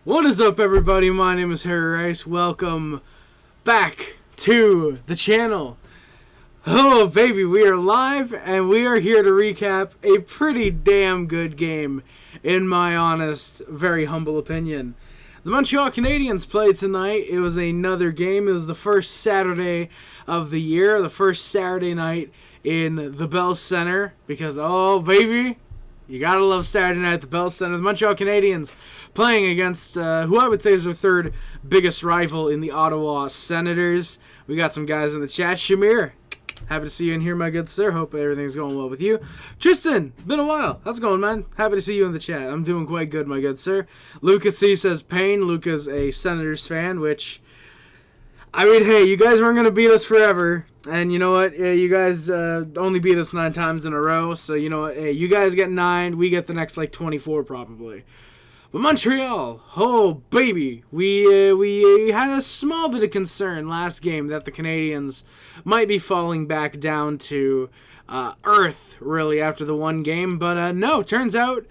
What is up, everybody? My name is Harry Rice. Welcome back to the channel. Oh, baby, we are live, and we are here to recap a pretty damn good game, in my honest, very humble opinion. The Montreal Canadiens played tonight. It was another game. It was the first Saturday of the year, the first Saturday night in the Bell Center, because, oh, baby, you gotta love Saturday night at the Bell Center. The Montreal Canadiens playing against who I would say is their third biggest rival in the Ottawa Senators. We got some guys in the chat. Shamir, happy to see you in here, my good sir. Hope everything's going well with you. Tristan, been a while. How's it going, man? Happy to see you in the chat. I'm doing quite good, my good sir. Lucas C says pain. Luca's a Senators fan, which, I mean, hey, you guys weren't going to beat us forever. And you know what? You guys only beat us 9 times in a row. So you know what? Hey, you guys get 9. We get the next, 24 probably. But Montreal, oh baby, we had a small bit of concern last game that the Canadiens might be falling back down to earth, really, after the one game. But no, turns out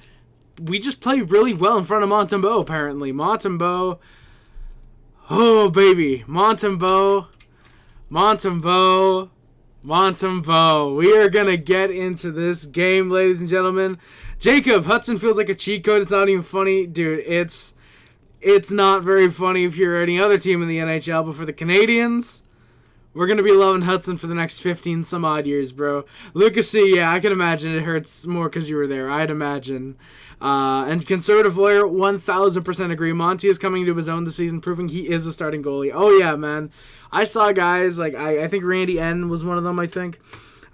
we just played really well in front of Montembeault, apparently. Montembeault, oh baby, Montembeault. We are going to get into this game, ladies and gentlemen. Jacob, Hudson feels like a cheat code. It's not even funny. Dude, it's not very funny if you're any other team in the NHL, but for the Canadiens, we're going to be loving Hudson for the next 15 some odd years, bro. Lucas C, yeah, I can imagine it hurts more because you were there. I'd imagine. And conservative lawyer, 1000% agree. Monty is coming into his own this season, proving he is a starting goalie. Oh, yeah, man. I saw guys, like, I think Randy N was one of them, I think.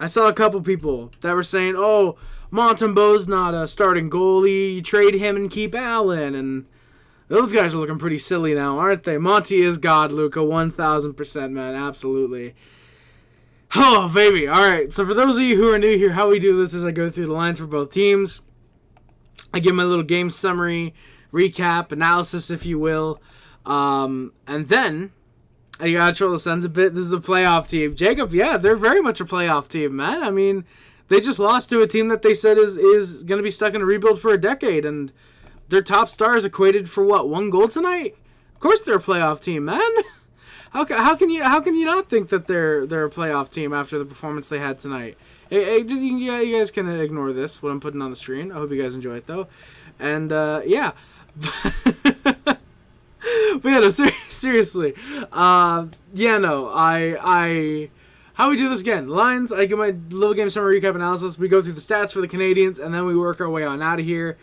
I saw a couple people that were saying, oh, Montembeault's not a starting goalie. You trade him and keep Allen. And those guys are looking pretty silly now, aren't they? Monty is God, Luca. 1000%, man. Absolutely. Oh, baby. All right. So for those of you who are new here, how we do this is I go through the lines for both teams. I give my little game summary, recap, analysis, if you will. And then I gotta troll the Sens a bit. This is a playoff team. Jacob, yeah, they're very much a playoff team, man. I mean, they just lost to a team that they said is going to be stuck in a rebuild for a decade, and their top stars equated for, what, 1 goal tonight? Of course they're a playoff team, man. How can you not think that they're a playoff team after the performance they had tonight? Hey, yeah, you guys can ignore this, what I'm putting on the screen. I hope you guys enjoy it, though. And, yeah. But yeah, no, seriously. Yeah, no, how we do this again? Lines, I give my little game summary recap analysis. We go through the stats for the Canadiens, and then we work our way on out of here.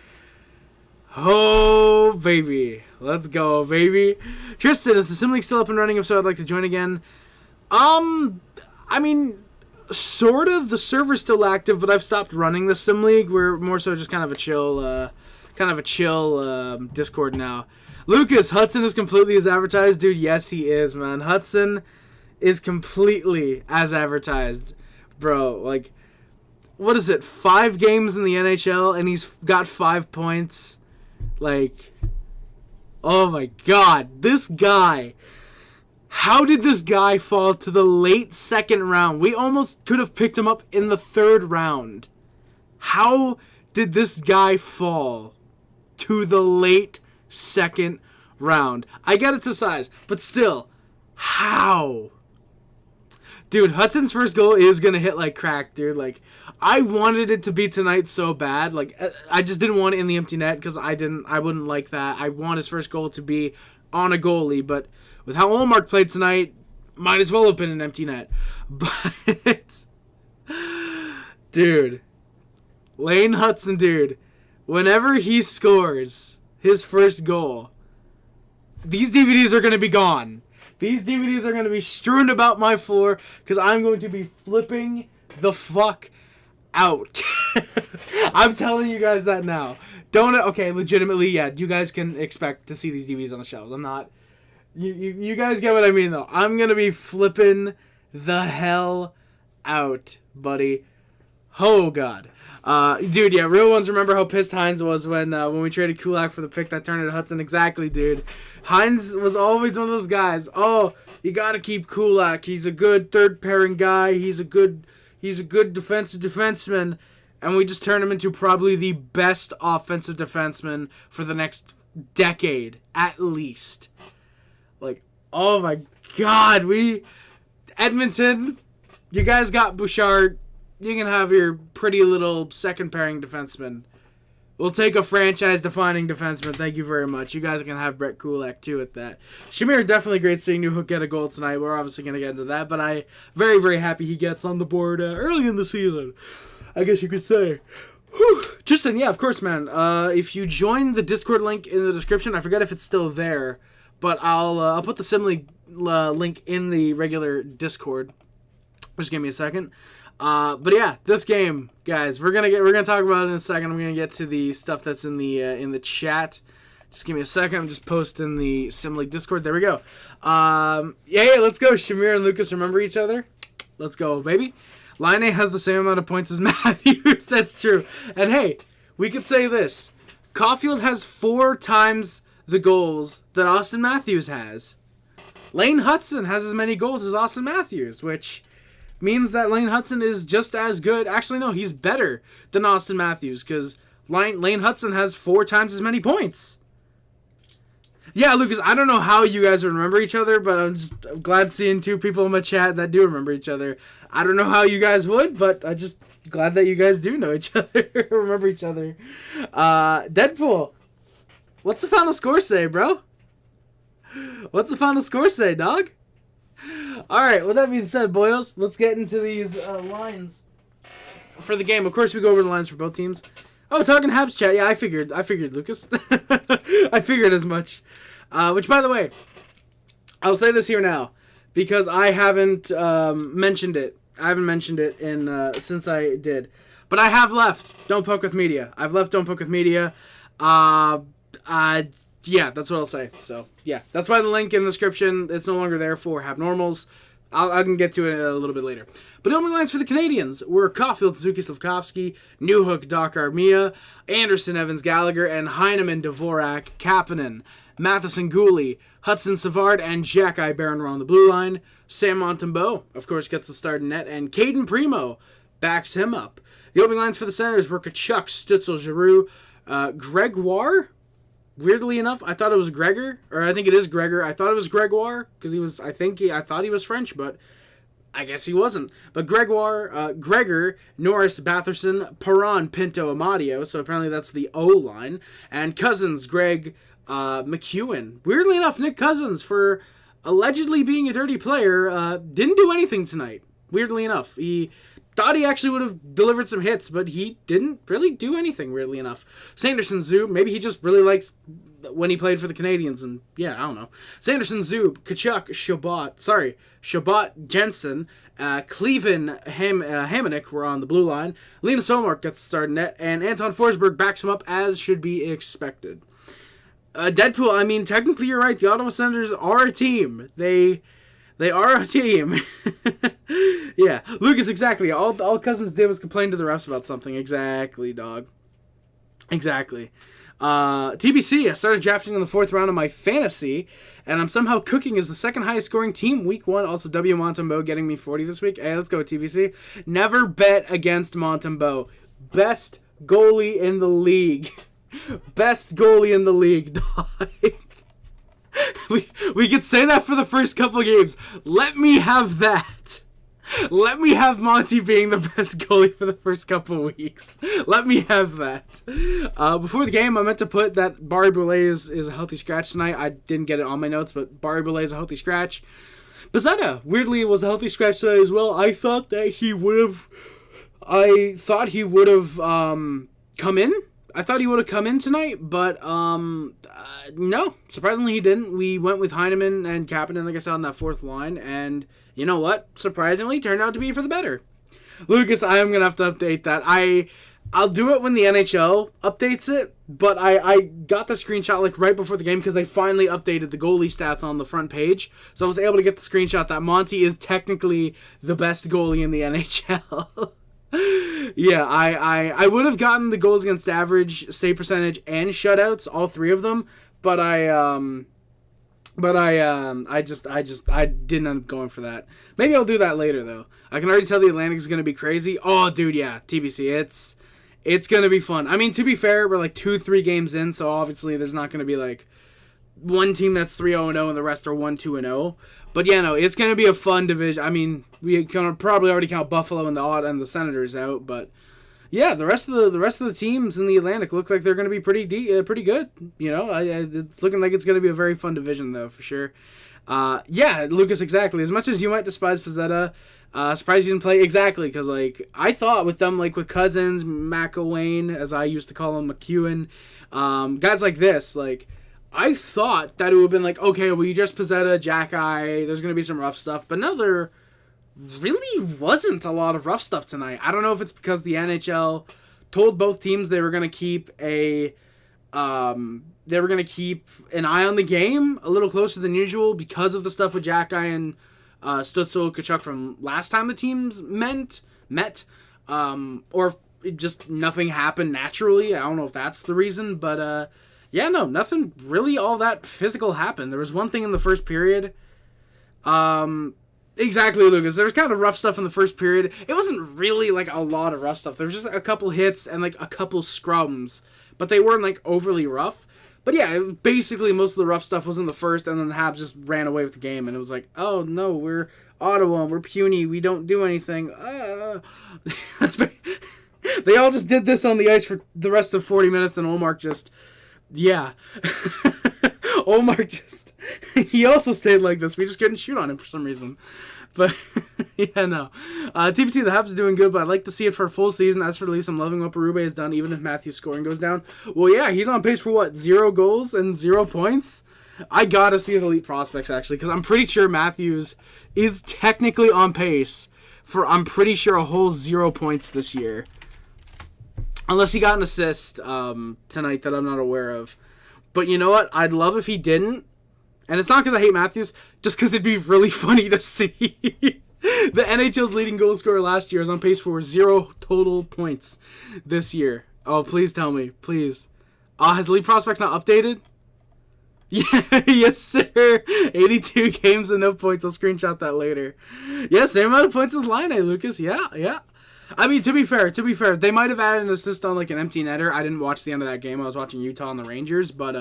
Oh, baby. Let's go, baby. Tristan, is the Sim League still up and running? If so, I'd like to join again. I mean, sort of. The server's still active, but I've stopped running the Sim League. We're more so just kind of a chill Discord now. Lucas, Hudson is completely as advertised. Dude, yes, he is, man. Hudson is completely as advertised. Bro, like, what is it? 5 games in the NHL, and he's got 5 points. Like, oh my God. This guy. How did this guy fall to the late 2nd round? We almost could have picked him up in the 3rd round. How did this guy fall to the late 2nd round? I get it's a size, but still, how? Dude, Hudson's first goal is gonna hit like crack, dude. Like, I wanted it to be tonight so bad. Like, I just didn't want it in the empty net because I wouldn't like that. I want his first goal to be on a goalie, but with how Olmark played tonight, might as well have been an empty net. But, dude, Lane Hudson, dude, whenever he scores his first goal, these DVDs are going to be gone. These DVDs are going to be strewn about my floor because I'm going to be flipping the fuck out. I'm telling you guys that now. Okay, legitimately, yeah, you guys can expect to see these DVDs on the shelves. I'm not. You guys get what I mean, though. I'm going to be flipping the hell out, buddy. Oh, God. Dude, yeah, real ones remember how pissed Hines was when we traded Kulak for the pick that turned into Hudson. Exactly, dude. Hines was always one of those guys. Oh, you gotta keep Kulak. He's a good third pairing guy. He's a good defensive defenseman, and we just turned him into probably the best offensive defenseman for the next decade, at least. Like, oh my God, Edmonton, you guys got Bouchard. You can have your pretty little second pairing defenseman. We'll take a franchise-defining defenseman. Thank you very much. You guys can have Brett Kulak, too, at that. Shamir, definitely great seeing Newhook get a goal tonight. We're obviously going to get into that, but I'm very, very happy he gets on the board early in the season, I guess you could say. Whew. Justin, yeah, of course, man. If you join the Discord link in the description, I forget if it's still there, but I'll put the Sim link in the regular Discord. Just give me a second. But yeah, this game, guys, we're gonna talk about it in a second. I'm gonna get to the stuff that's in the chat. Just give me a second. I'm just posting the Sim League Discord. There we go. Yeah, let's go. Shamir and Lucas remember each other. Let's go, baby. Line A has the same amount of points as Matthews. That's true. And hey, we could say this: Caulfield has 4 times the goals that Austin Matthews has. Lane Hudson has as many goals as Austin Matthews, which means that Lane Hudson is just as good. Actually, no, he's better than Austin Matthews because Lane Hudson has 4 times as many points. Yeah, Lucas, I don't know how you guys remember each other, but I'm glad seeing 2 people in my chat that do remember each other. I don't know how you guys would, but I'm just glad that you guys do know each other, remember each other. Deadpool, what's the final score say, bro? What's the final score say, dog? Alright, with that being said, boys, let's get into these lines for the game. Of course, we go over the lines for both teams. Oh, talking Habs chat. Yeah, I figured, Lucas. I figured as much. Which, by the way, I'll say this here now, because I haven't mentioned it. I haven't mentioned it since I did. But I have left Don't Poke With Media. I've left Don't Poke With Media. Yeah, that's what I'll say. So, yeah, that's why the link in the description, it's no longer there for Habnormals. I can get to it a little bit later. But the opening lines for the Canadiens were Caulfield, Suzuki, Slavkovsky, Newhook, Doc Armia, Anderson, Evans, Gallagher, and Heineman, Dvorak, Kapanen, Matheson, Gooley, Hudson, Savard, and Jack-Eye Baron were on the blue line. Sam Montembeault, of course, gets the start in net, and Caden Primo backs him up. The opening lines for the Senators were Kachuk, Stützle, Giroux, Gregoire. Weirdly enough, I thought it was Gregor, or I think it is Gregor. I thought it was Gregoire because I thought he was French, but I guess he wasn't. But Gregoire, Gregor, Norris, Batherson, Perron, Pinto, Amadio. So apparently that's the O line. And Cousins, Greg, McEwen. Weirdly enough, Nick Cousins, for allegedly being a dirty player, didn't do anything tonight. Weirdly enough, he thought he actually would have delivered some hits, but he didn't really do anything, weirdly enough. Sanderson, Zub, maybe he just really likes when he played for the Canadiens, and yeah, I don't know. Sanderson, Zub, Kachuk, Shabbat, Jensen, Cleven, Hamonic were on the blue line. Linus Ullmark gets the start in net, and Anton Forsberg backs him up as should be expected. Deadpool, I mean, technically you're right. The Ottawa Senators are a team. They are a team. Yeah, Lucas, exactly. All Cousins did was complain to the refs about something. Exactly, dog. Exactly. TBC, I started drafting in the 4th round of my fantasy, and I'm somehow cooking as the second highest scoring team week 1. Also, W. Montembeault getting me 40 this week. Hey, let's go, TBC. Never bet against Montembeault. Best goalie in the league. Best goalie in the league, dog. We could say that for the first couple games. Let me have that. Let me have Monty being the best goalie for the first couple weeks. Let me have that. Before the game, I meant to put that Barry Boulet is a healthy scratch tonight. I didn't get it on my notes, but Barry Boulet is a healthy scratch. Bezzetta, weirdly, was a healthy scratch tonight as well. I thought he would have come in. I thought he would have come in tonight, but no. Surprisingly, he didn't. We went with Heineman and Kapanen, like I said, on that 4th line, and you know what? Surprisingly, turned out to be for the better. Lucas, I am going to have to update that. I'll do it when the NHL updates it, but I got the screenshot like right before the game because they finally updated the goalie stats on the front page, so I was able to get the screenshot that Monty is technically the best goalie in the NHL. Yeah, I would have gotten the goals against average, save percentage, and shutouts, all 3 of them, but I didn't end up going for that. Maybe I'll do that later though. I can already tell the Atlantic is going to be crazy. Oh, dude, yeah, TBC, It's going to be fun. I mean, to be fair, we're like 2-3 games in, so obviously there's not going to be like one team that's 3-0-0 and the rest are 1-2-0. But yeah, no, it's going to be a fun division. I mean, we can probably already count Buffalo and the Senators out, but yeah, the rest of the teams in the Atlantic look like they're going to be pretty good. You know, it's looking like it's going to be a very fun division though, for sure. Yeah, Lucas, exactly. As much as you might despise Pizzetta, surprised you didn't play exactly, because like I thought with them, like with Cousins, McElwain, as I used to call him, McEwen, guys like this, like I thought that it would have been like, okay, well, you just Pizzetta, Jack-Eye, there's gonna be some rough stuff, but no, there really wasn't a lot of rough stuff tonight. I don't know if it's because the NHL told both teams they were gonna keep an eye on the game a little closer than usual because of the stuff with Jack-Eye and Stützle, Tkachuk from last time the teams met, or just nothing happened naturally. I don't know if that's the reason, but yeah, no, nothing really all that physical happened. There was one thing in the first period. Exactly, Lucas. There was kind of rough stuff in the first period. It wasn't really like a lot of rough stuff. There was just a couple hits and like a couple scrums, but they weren't like overly rough. But yeah, basically most of the rough stuff was in the first, and then the Habs just ran away with the game, and it was like, oh no, we're Ottawa, we're puny, we don't do anything. They all just did this on the ice for the rest of 40 minutes, and Olmark just, yeah. Olmark just, he also stayed like this. We just couldn't shoot on him for some reason. But, yeah, no. TPC, the Habs are doing good, but I'd like to see it for a full season. As for the Leafs, I'm loving what Berube has done, even if Matthews' scoring goes down. Well, yeah, he's on pace for, what, 0 goals and 0 points? I gotta see his elite prospects, actually, because I'm pretty sure Matthews is technically on pace for, I'm pretty sure, a whole 0 points this year. Unless he got an assist tonight that I'm not aware of. But you know what? I'd love if he didn't. And it's not because I hate Matthews, just because it'd be really funny to see. The NHL's leading goal scorer last year is on pace for 0 total points this year. Oh, please tell me. Please. Has Elite Prospects not updated? Yeah, yes, sir. 82 games and no points. I'll screenshot that later. Yeah, same amount of points as Line, Lucas. Yeah. I mean, to be fair, they might have added an assist on like an empty netter. I didn't watch the end of that game. I was watching Utah and the Rangers, but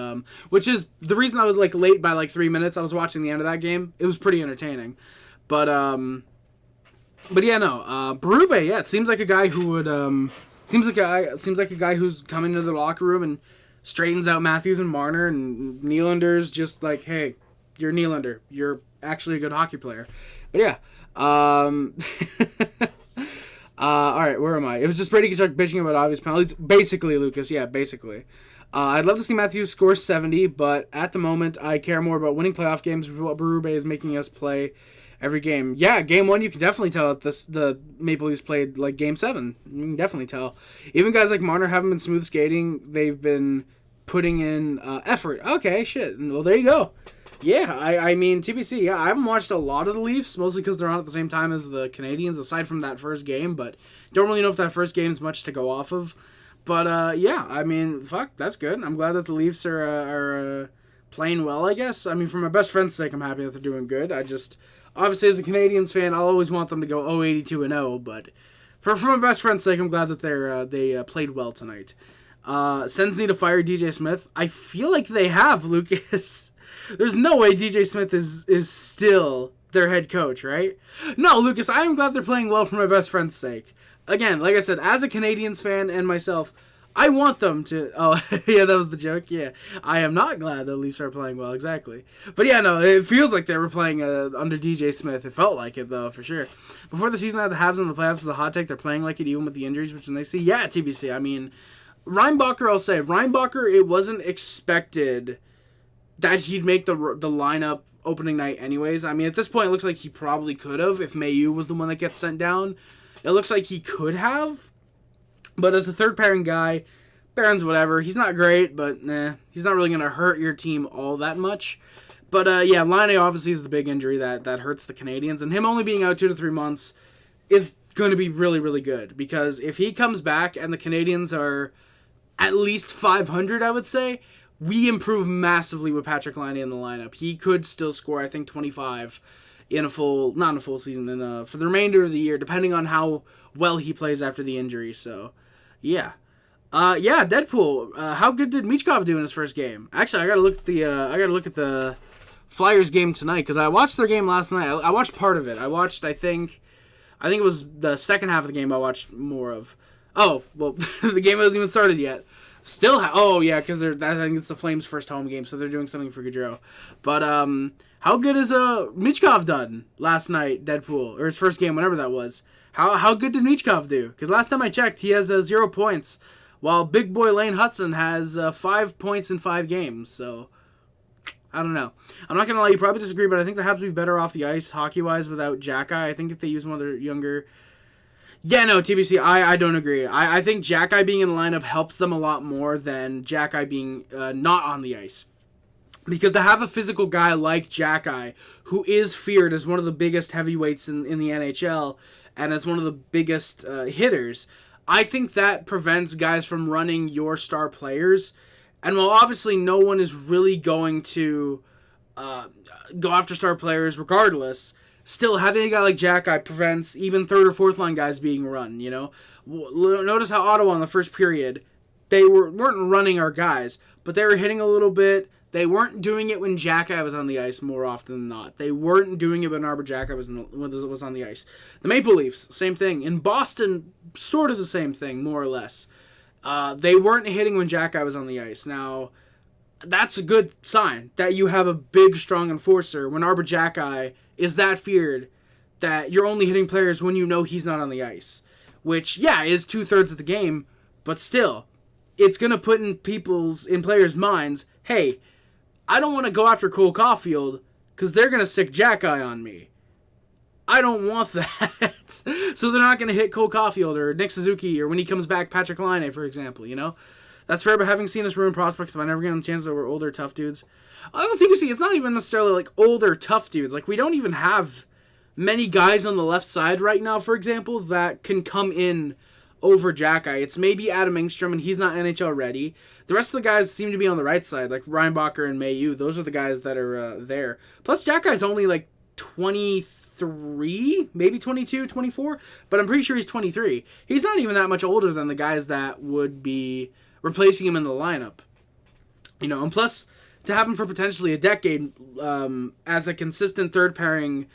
which is the reason I was like late by like 3 minutes. I was watching the end of that game. It was pretty entertaining, but yeah, no. Berube, yeah, it seems like a guy who would seems like a guy who's coming into the locker room and straightens out Matthews and Marner, and Nylander's just like, hey, you're Nylander. You're actually a good hockey player. But yeah, all right, where am I? It was just Brady Tkachuk bitching about obvious penalties. Basically, Lucas, yeah, basically. I'd love to see Matthews score 70, but at the moment, I care more about winning playoff games, which is what Berube is making us play every game. Yeah, game 1, you can definitely tell that the Maple Leafs played like game 7. You can definitely tell. Even guys like Marner haven't been smooth skating. They've been putting in effort. Okay, shit. Well, there you go. Yeah, I mean, TBC, yeah, I haven't watched a lot of the Leafs, mostly because they're on at the same time as the Canadiens, aside from that first game, but don't really know if that first game's much to go off of. But, yeah, I mean, fuck, that's good. I'm glad that the Leafs are playing well, I guess. I mean, for my best friend's sake, I'm happy that they're doing good. I just, obviously, as a Canadiens fan, I'll always want them to go 0-82-0, but for my best friend's sake, I'm glad that they played well tonight. Sens need to fire DJ Smith. I feel like they have, Lucas. There's no way DJ Smith is still their head coach, right? No, Lucas, I am glad they're playing well for my best friend's sake. Again, like I said, as a Canadiens fan and myself, I want them to... Oh, yeah, that was the joke, yeah. I am not glad the Leafs are playing well, exactly. But yeah, no, it feels like they were playing under DJ Smith. It felt like it, though, for sure. Before the season, I had the Habs in the playoffs as a hot take. They're playing like it, even with the injuries, which is nice to see. Yeah, TBC, I mean... Reinbacher, I'll say. Reinbacher, it wasn't expected that he'd make the lineup opening night anyways. I mean, at this point, it looks like he probably could have if Mayu was the one that gets sent down. It looks like he could have. But as a third pairing guy, Barron's whatever. He's not great, but he's not really going to hurt your team all that much. But yeah, Laine obviously is the big injury that hurts the Canadiens. And him only being out 2 to 3 months is going to be really, really good. Because if he comes back and the Canadiens are at least 500, I would say, we improve massively with Patrick Laine in the lineup. He could still score, I think, 25 in a full, not in a full season, for the remainder of the year, depending on how well he plays after the injury. So, yeah. Yeah, Deadpool. How good did Michkov do in his first game? Actually, I gotta look at the Flyers game tonight because I watched their game last night. I watched part of it. I think it was the second half of the game I watched more of. Oh, well, the game hasn't even started yet. Still, oh yeah, because I think it's the Flames' first home game, so they're doing something for Gaudreau. But how good is Michkov done last night? Deadpool, or his first game, whenever that was. How good did Michkov do? Because last time I checked, he has 0 points, while big boy Lane Hudson has 5 points in 5 games. So I don't know. I'm not gonna lie, you probably disagree, but I think the Habs would be better off the ice hockey wise without Jack Eye. I think if they use one of their younger. Yeah, no, TBC, I don't agree. I think Jack Eye being in the lineup helps them a lot more than Jack Eye being not on the ice. Because to have a physical guy like Jack Eye, who is feared as one of the biggest heavyweights in the NHL, and as one of the biggest hitters, I think that prevents guys from running your star players. And while obviously no one is really going to go after star players regardless, still, having a guy like Jack Eye prevents even third or fourth line guys being run, you know? Notice how Ottawa in the first period, they weren't running our guys, but they were hitting a little bit. They weren't doing it when Jack Eye was on the ice more often than not. They weren't doing it when Arbor Jack Eye was on the ice. The Maple Leafs, same thing. In Boston, sort of the same thing, more or less. They weren't hitting when Jack Eye was on the ice. Now, that's a good sign that you have a big, strong enforcer when Arbor Jack Eye is that feared that you're only hitting players when you know he's not on the ice. Which, yeah, is 2/3 of the game, but still, it's going to put in players' minds, hey, I don't want to go after Cole Caulfield because they're going to stick Jack Eye on me. I don't want that. So they're not going to hit Cole Caulfield or Nick Suzuki or when he comes back, Patrick Laine, for example, you know? That's fair, but having seen us ruin prospects by never giving them chances over older, tough dudes. I don't think it's not even necessarily like older, tough dudes. Like, we don't even have many guys on the left side right now, for example, that can come in over Jack Eye. It's maybe Adam Engstrom, and he's not NHL ready. The rest of the guys seem to be on the right side, like Reinbacher and Mayu. Those are the guys that are there. Plus, Jack Eye's only like 23, maybe 22, 24, but I'm pretty sure he's 23. He's not even that much older than the guys that would be replacing him in the lineup. You know, and plus, to have him for potentially a decade as a consistent third pairing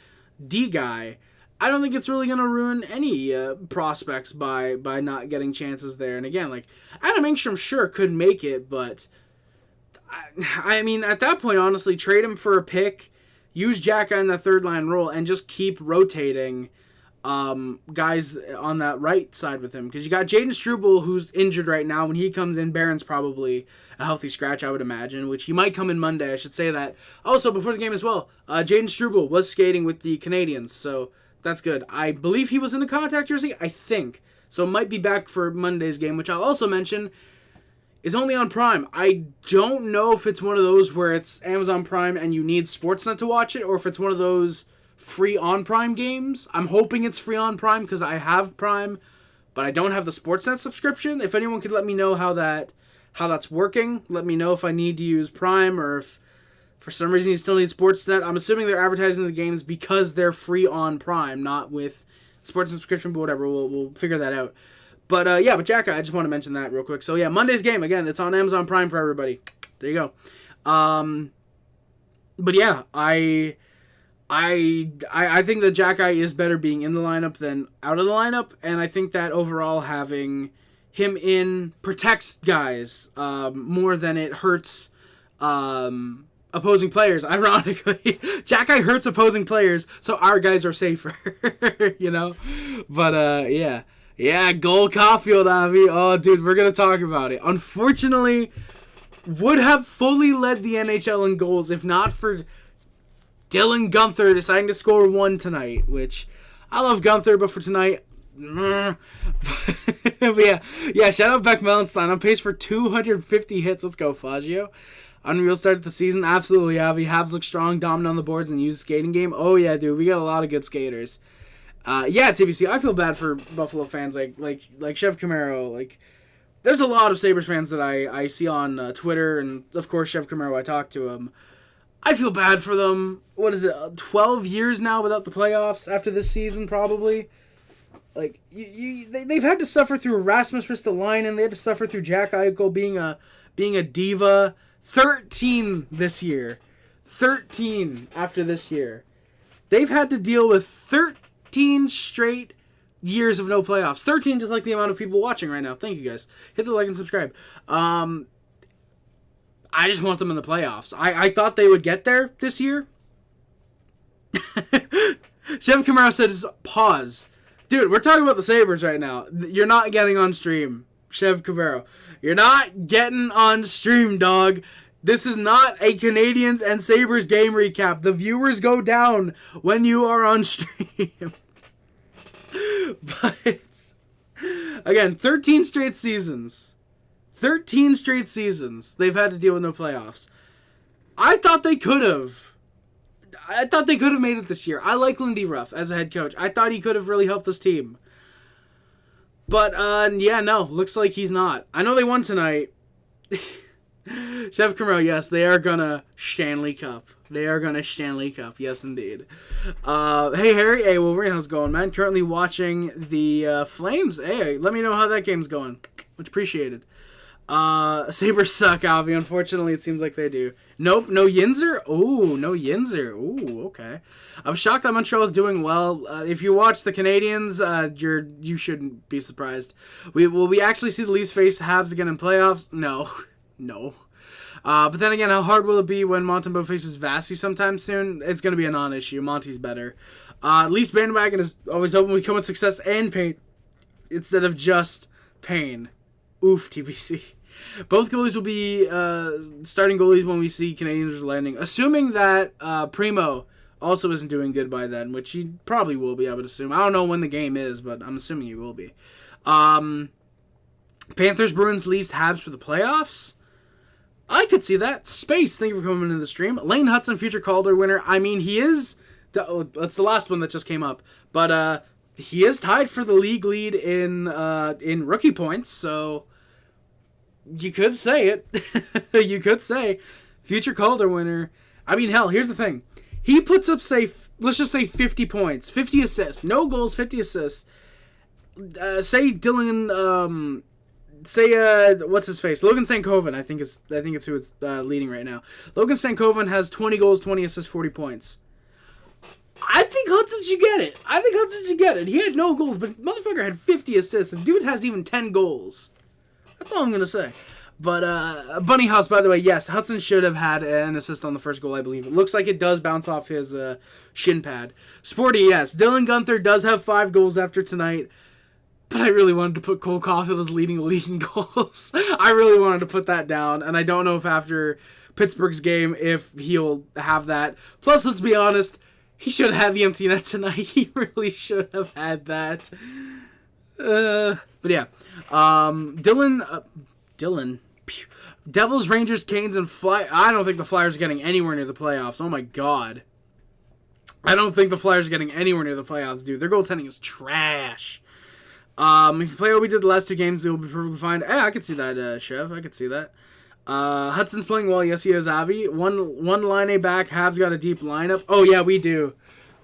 D guy, I don't think it's really going to ruin any prospects by not getting chances there. And again, like, Adam Engstrom sure could make it, but I mean, at that point, honestly, trade him for a pick, use Jack in that third line role, and just keep rotating guys on that right side with him. Because you got Jaden Struble, who's injured right now. When he comes in, Barron's probably a healthy scratch, I would imagine, which he might come in Monday. I should say that. Also, before the game as well, Jaden Struble was skating with the Canadiens, so that's good. I believe he was in a contact jersey, I think. So might be back for Monday's game, which I'll also mention is only on Prime. I don't know if it's one of those where it's Amazon Prime and you need Sportsnet to watch it, or if it's one of those free on Prime games. I'm hoping it's free on Prime because I have Prime, but I don't have the Sportsnet subscription. If anyone could let me know how that's working, let me know if I need to use Prime or if for some reason you still need Sportsnet. I'm assuming they're advertising the games because they're free on Prime, not with Sportsnet subscription, but whatever. We'll figure that out. But yeah, but Jack, I just want to mention that real quick. So yeah, Monday's game, again, it's on Amazon Prime for everybody. There you go. But yeah, I think that Jack Eye is better being in the lineup than out of the lineup, and I think that overall having him in protects guys more than it hurts opposing players. Ironically, Jack Eye hurts opposing players, so our guys are safer, you know? But yeah, goal Caulfield, Avi. Oh, dude, we're going to talk about it. Unfortunately, would have fully led the NHL in goals if not for Dylan Guenther deciding to score one tonight, which I love Guenther, but for tonight, but yeah, shout out Beck Melenstein on pace for 250 hits. Let's go, Faggio. Unreal start to the season. Absolutely, Avi. Habs look strong, dominant on the boards, and use skating game. Oh, yeah, dude, we got a lot of good skaters. Yeah, TBC, I feel bad for Buffalo fans like Chef Camaro. Like, there's a lot of Sabres fans that I see on Twitter, and of course, Chef Camaro, I talk to him. I feel bad for them. What is it, 12 years now without the playoffs after this season, probably? Like they've had to suffer through Rasmus Ristolainen. They had to suffer through Jack Eichel being a diva. 13 this year. 13 after this year. They've had to deal with 13 straight years of no playoffs. 13 just like the amount of people watching right now. Thank you guys. Hit the like and subscribe. I just want them in the playoffs. I thought they would get there this year. Chef Camaro said, pause. Dude, we're talking about the Sabres right now. You're not getting on stream, Chef Camaro. You're not getting on stream, dog. This is not a Canadiens and Sabres game recap. The viewers go down when you are on stream. But, again, 13 straight seasons. 13 straight seasons they've had to deal with no playoffs. I thought they could have. Made it this year. I like Lindy Ruff as a head coach. I thought he could have really helped this team. But, yeah, no. Looks like he's not. I know they won tonight. Chef Camaro, yes, they are gonna Stanley Cup. They are gonna Stanley Cup. Yes, indeed. Hey, Harry. Hey, Wolverine, how's it going, man? Currently watching the Flames. Hey, let me know how that game's going. Much appreciated. Sabres suck, Avi. Unfortunately, it seems like they do. Nope, no Yinzer? Ooh, no Yinzer. Ooh, okay. I'm shocked that Montreal is doing well. If you watch the Canadiens, you shouldn't be surprised. Will we actually see the Leafs face Habs again in playoffs? No. No. But then again, how hard will it be when Montembeault faces Vasi sometime soon? It's going to be a non-issue. Monty's better. Leafs bandwagon is always hoping we come with success and pain instead of just pain. Oof, TBC. Both goalies will be starting goalies when we see Canadiens landing. Assuming that Primo also isn't doing good by then, which he probably will be, I would assume. I don't know when the game is, but I'm assuming he will be. Panthers, Bruins, Leafs, Habs for the playoffs? I could see that. Space, thank you for coming into the stream. Lane Hudson, future Calder winner. I mean, he is... that's the last one that just came up. But he is tied for the league lead in rookie points, so... You could say it. You could say future Calder winner. I mean, hell, here's the thing. He puts up, let's just say 50 points, 50 assists. No goals, 50 assists. Say Dylan, what's his face? Logan Stankoven, I think it's who it's leading right now. Logan Stankoven has 20 goals, 20 assists, 40 points. I think Hudson should get it. He had no goals, but motherfucker had 50 assists, and dude has even 10 goals. That's all I'm going to say. But, Bunny House, by the way, yes, Hudson should have had an assist on the first goal, I believe. It looks like it does bounce off his shin pad. Sporty, yes. Dylan Guenther does have 5 goals after tonight. But I really wanted to put Cole Caulfield as leading the league in goals. I really wanted to put that down. And I don't know if after Pittsburgh's game, if he'll have that. Plus, let's be honest, he should have had the empty net tonight. He really should have had that. But yeah, Dylan, Devils, Rangers, Canes, and I don't think the Flyers are getting anywhere near the playoffs. Oh my god. I don't think the Flyers are getting anywhere near the playoffs, dude. Their goaltending is trash. If you play what we did the last 2 games, it will be perfectly fine. I could see that, Chef. I could see that. Hudson's playing well. Yes, he is, Avi. One line A back. Habs got a deep lineup. Oh, yeah, we do.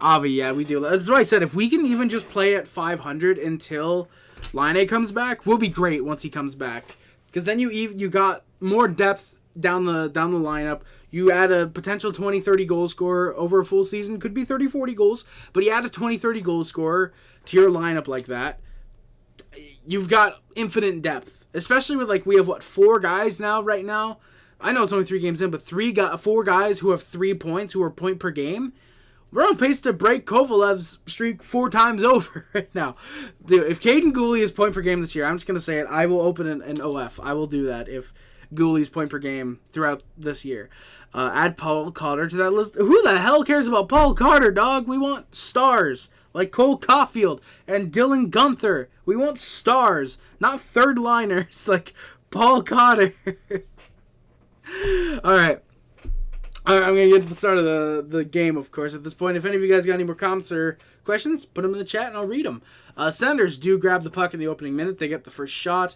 Avi, yeah, we do. That's what I said. If we can even just play at 500 until Line A comes back, we'll be great once he comes back. Because then you got more depth down the lineup. You add a potential 20-30 goal scorer over a full season. Could be 30-40 goals. But you add a 20-30 goal scorer to your lineup like that. You've got infinite depth. Especially with, we have, 4 guys now, right now? I know it's only 3 games in, but 4 guys who have 3 points, who are point per game. We're on pace to break Kovalev's streak 4 times over right now. Dude, if Caden Gooley is point per game this year, I'm just going to say it. I will open an OF. I will do that if Gooley's point per game throughout this year. Add Paul Carter to that list. Who the hell cares about Paul Carter, dog? We want stars like Cole Caulfield and Dylan Guenther. We want stars, not third liners like Paul Carter. All right. I'm going to get to the start of the game, of course, at this point. If any of you guys got any more comments or questions, put them in the chat and I'll read them. Senators do grab the puck in the opening minute. They get the first shot.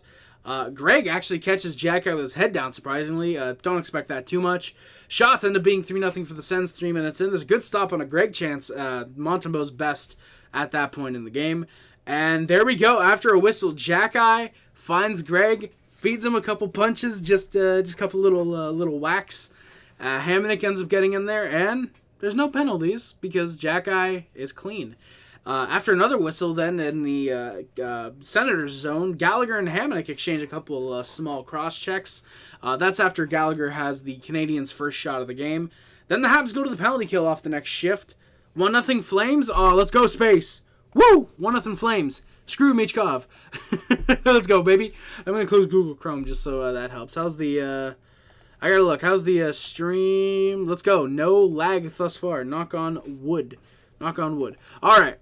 Greg actually catches Jack out with his head down, surprisingly. Don't expect that too much. Shots end up being 3-0 for the Sens 3 minutes in. There's a good stop on a Greg chance. Montembeault's best at that point in the game. And there we go. After a whistle, Jack-Eye finds Greg, feeds him a couple punches, just a couple little whacks. Hamonic ends up getting in there, and there's no penalties because Jack-Eye is clean. After another whistle, then in the Senators zone, Gallagher and Hamonic exchange a couple small cross checks. That's after Gallagher has the Canadiens' first shot of the game. Then the Habs go to the penalty kill off the next shift. 1-0 Flames. Oh, let's go, Space. Woo! 1-0 Flames. Screw Michkov. Let's go, baby. I'm going to close Google Chrome just so that helps. How's the... I gotta look. How's the stream? Let's go. No lag thus far. Knock on wood. Knock on wood. All right.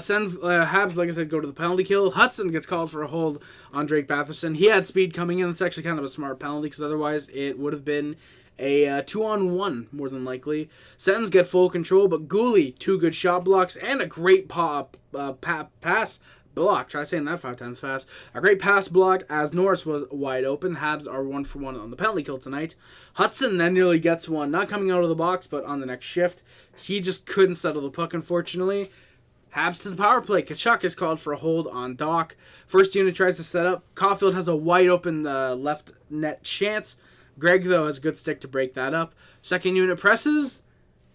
Sends Habs, like I said, go to the penalty kill. Hudson gets called for a hold on Drake Batherson. He had speed coming in. It's actually kind of a smart penalty because otherwise it would have been a 2-on-1 more than likely. Sens get full control, but Gooley, 2 good shot blocks and a great pass block. Try saying that 5 times fast. A great pass block as Norris was wide open. Habs are 1-for-1 on the penalty kill tonight. Hudson then nearly gets one, not coming out of the box, but on the next shift. He just couldn't settle the puck, unfortunately. Habs to the power play. Tkachuk is called for a hold on Doc. First unit tries to set up. Caulfield has a wide open left net chance. Greg, though, has a good stick to break that up. Second unit presses,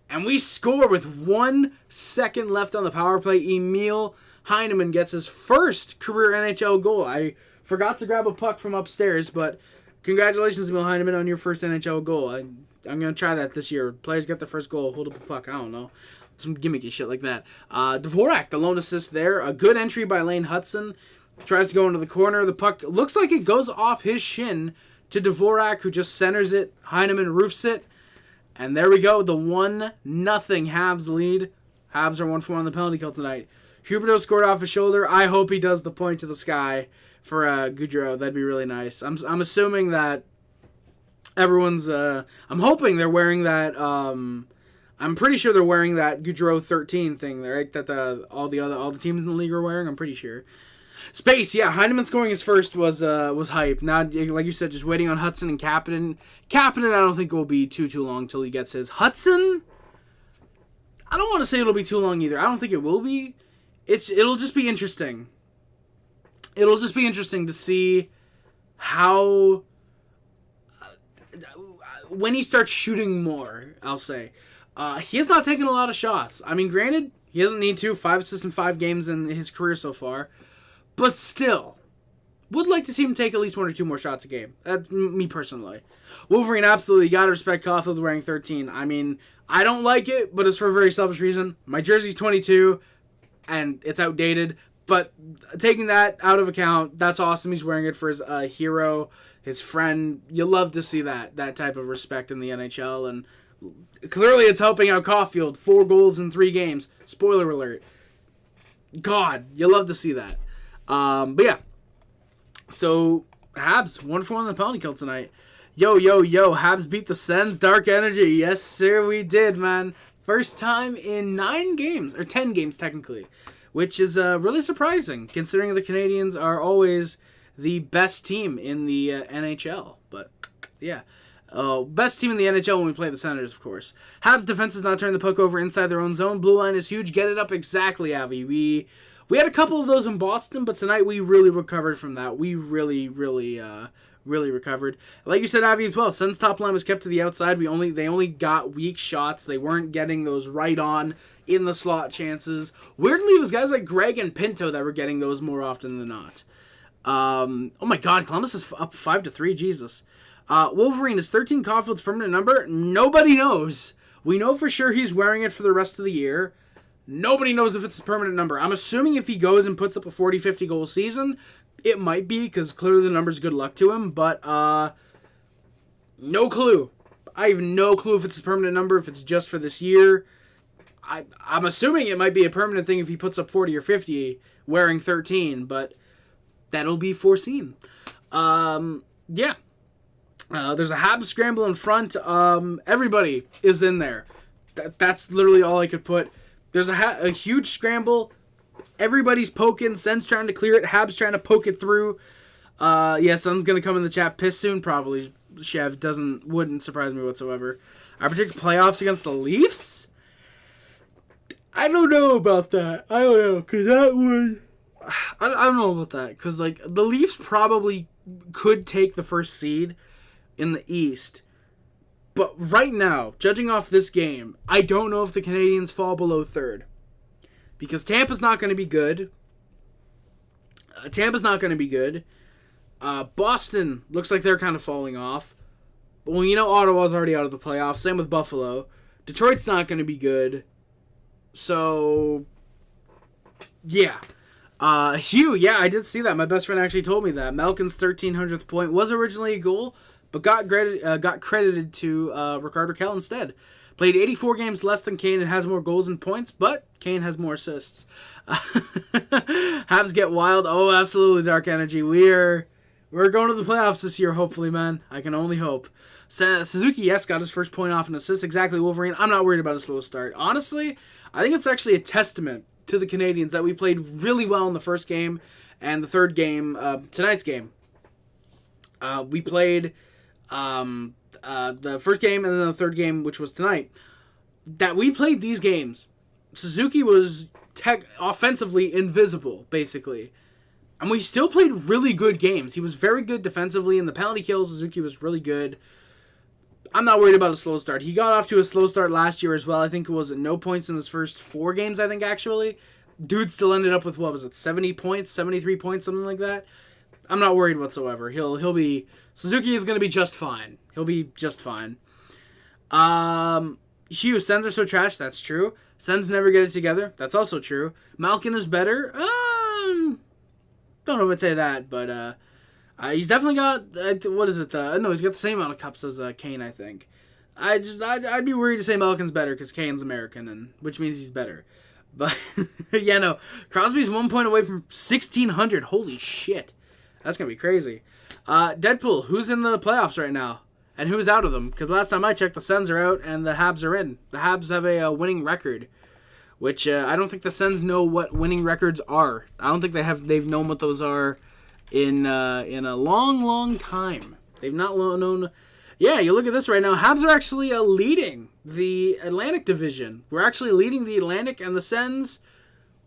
and we score with 1 second left on the power play. Emil Heineman gets his first career NHL goal. I forgot to grab a puck from upstairs, but congratulations, Emil Heineman, on your first NHL goal. I'm going to try that this year. Players get their first goal, hold up a puck. I don't know. Some gimmicky shit like that. Dvorak, the lone assist there. A good entry by Lane Hudson. Tries to go into the corner. The puck looks like it goes off his shin to Dvorak, who just centers it. Heineman roofs it. And there we go. The 1-0 Habs lead. Habs are 1-for-1 on the penalty kill tonight. Huberdeau scored off his shoulder. I hope he does the point to the sky for Goudreau. That'd be really nice. I'm assuming that everyone's... I'm hoping they're wearing that... I'm pretty sure they're wearing that Goudreau 13 thing, right? That all the teams in the league are wearing. I'm pretty sure. Space, yeah. Heineman scoring his first was hype. Now, like you said, just waiting on Hudson and Kapanen. Kapanen, I don't think it will be too long till he gets his. Hudson, I don't want to say it'll be too long either. I don't think it will be. It'll just be interesting. It'll just be interesting to see how when he starts shooting more. I'll say. He has not taken a lot of shots. I mean, granted, he doesn't need to. 5 assists in 5 games in his career so far. But still, would like to see him take at least 1 or 2 more shots a game. That's me personally. Wolverine, absolutely. Got to respect Caulfield wearing 13. I mean, I don't like it, but it's for a very selfish reason. My jersey's 22, and it's outdated. But taking that out of account, that's awesome. He's wearing it for his hero, his friend. You love to see that type of respect in the NHL, and clearly it's helping out Caulfield. 4 goals in 3 games. Spoiler alert. God, you love to see that. But yeah. So, Habs, 1-for-1 on the penalty kill tonight. Yo, Habs beat the Sens. Dark Energy. Yes, sir, we did, man. First time in 9 games, or 10 games technically, which is really surprising, considering the Canadiens are always the best team in the NHL. But, yeah. Best team in the NHL when we play the Senators, of course. Habs defense has not turned the puck over inside their own zone. Blue line is huge. Get it up exactly, Avi. We had a couple of those in Boston, but tonight we really recovered from that. We really recovered. Like you said, Avi, as well. Sens top line was kept to the outside. They only got weak shots. They weren't getting those right on in the slot chances. Weirdly, it was guys like Greg and Pinto that were getting those more often than not. Oh my God, Columbus is up 5-3. Jesus. Wolverine, is 13 Caulfield's permanent number? Nobody knows. We know for sure he's wearing it for the rest of the year. Nobody knows if it's his permanent number. I'm assuming if he goes and puts up a 40-50 goal season, it might be, because clearly the number's good luck to him, but no clue. I have no clue if it's his permanent number, if it's just for this year. I'm assuming it might be a permanent thing if he puts up 40 or 50 wearing 13, but that'll be foreseen. Yeah. There's a Habs scramble in front. Everybody is in there. That's literally all I could put. There's a huge scramble. Everybody's poking. Sen's trying to clear it. Habs trying to poke it through. Yeah, Sen's going to come in the chat. Piss soon, probably. Chev wouldn't surprise me whatsoever. I predict playoffs against the Leafs. I don't know about that. I don't know, because that would... I don't know about that, because, like, the Leafs probably could take the first seed in the East. But right now, judging off this game, I don't know if the Canadiens fall below third. Because Tampa's not going to be good. Boston looks like they're kind of falling off. Well, you know Ottawa's already out of the playoffs. Same with Buffalo. Detroit's not going to be good. So, yeah. Hugh, yeah, I did see that. My best friend actually told me that. Malkin's 1,300th point was originally a goal, but got credited to Rickard Rakell instead. Played 84 games less than Kane and has more goals and points, but Kane has more assists. Habs get wild. Oh, absolutely, Dark Energy. We're going to the playoffs this year, hopefully, man. I can only hope. Suzuki, yes, got his first point off an assist. Exactly, Wolverine. I'm not worried about a slow start. Honestly, I think it's actually a testament to the Canadiens that we played really well in the first game and the third game, tonight's game. We played the first game and then the third game, which was tonight. That we played these games. Suzuki was offensively invisible, basically. And we still played really good games. He was very good defensively. In the penalty kills, Suzuki was really good. I'm not worried about a slow start. He got off to a slow start last year as well. I think it was no points in his first 4 games, I think, actually. Dude still ended up with, 70 points, 73 points, something like that. I'm not worried whatsoever. He'll be... Suzuki is going to be just fine. He'll be just fine. Hugh, Sens are so trash. That's true. Sens never get it together. That's also true. Malkin is better. Don't know if I'd say that, but he's definitely got... what is it? No, he's got the same amount of cups as Kane, I think. I'd be worried to say Malkin's better because Kane's American, and which means he's better. But, yeah, no. Crosby's 1 point away from 1,600. Holy shit. That's going to be crazy. Deadpool, who's in the playoffs right now? And who's out of them? Because last time I checked, the Sens are out and the Habs are in. The Habs have a winning record, which I don't think the Sens know what winning records are. I don't think they've known what those are in a long, long time. They've not known... Yeah, you look at this right now. Habs are actually leading the Atlantic Division. We're actually leading the Atlantic, and the Sens,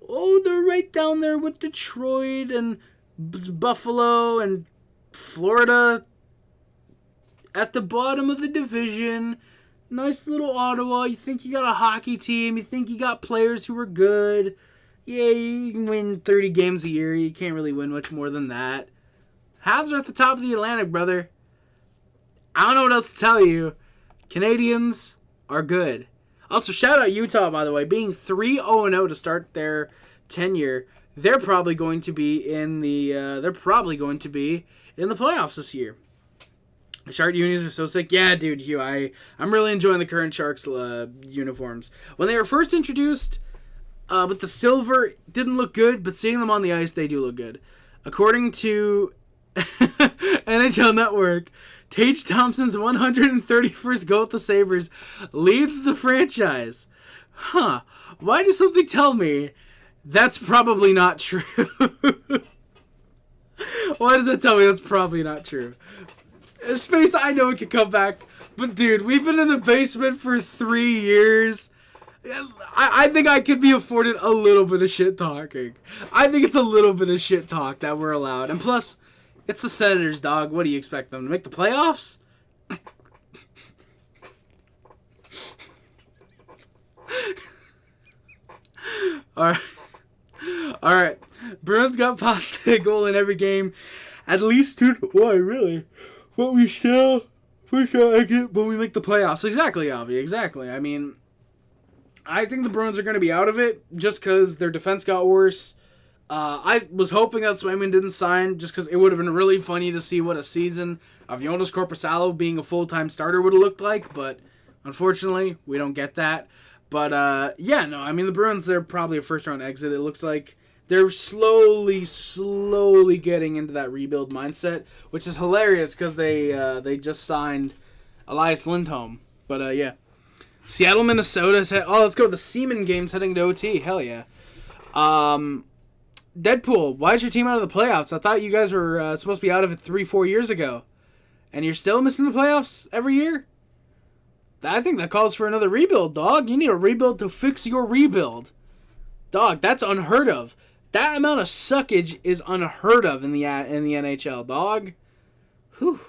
they're right down there with Detroit and Buffalo and Florida at the bottom of the division. Nice little Ottawa. You think you got a hockey team. You think you got players who are good. Yeah, you can win 30 games a year. You can't really win much more than that. Habs are at the top of the Atlantic, brother. I don't know what else to tell you. Canadiens are good. Also, shout out Utah, by the way, being 3-0-0 to start their tenure. They're probably going to be in the playoffs this year. Shark unis are so sick. Yeah, dude, Hugh, I'm really enjoying the current Sharks uniforms. When they were first introduced with the silver, didn't look good, but seeing them on the ice, they do look good. According to NHL Network, Tage Thompson's 131st goal with the Sabres leads the franchise. Huh. Why does something tell me that's probably not true? Why does that tell me that's probably not true? Space, I know it can come back, but dude, we've been in the basement for 3 years. I think I could be afforded a little bit of shit talking. I think it's a little bit of shit talk that we're allowed. And plus, it's the Senators, dog. What do you expect them to make the playoffs? Alright. Bruins got past a goal in every game. At least 2-1, really. But we still get when we make the playoffs. Exactly, Avi. Exactly. I mean, I think the Bruins are going to be out of it just because their defense got worse. I was hoping that Swayman didn't sign just because it would have been really funny to see what a season of Jonas Korpisalo being a full-time starter would have looked like, but unfortunately, we don't get that. But, yeah, no, I mean, the Bruins, they're probably a first-round exit. It looks like they're slowly getting into that rebuild mindset, which is hilarious because they just signed Elias Lindholm. But, yeah. Seattle, Minnesota. Let's go with the Seaman games heading to OT. Hell yeah. Deadpool, why is your team out of the playoffs? I thought you guys were supposed to be out of it 3-4 years ago. And you're still missing the playoffs every year? I think that calls for another rebuild, dog. You need a rebuild to fix your rebuild. Dog, that's unheard of. That amount of suckage is unheard of in the NHL, dog. Whew.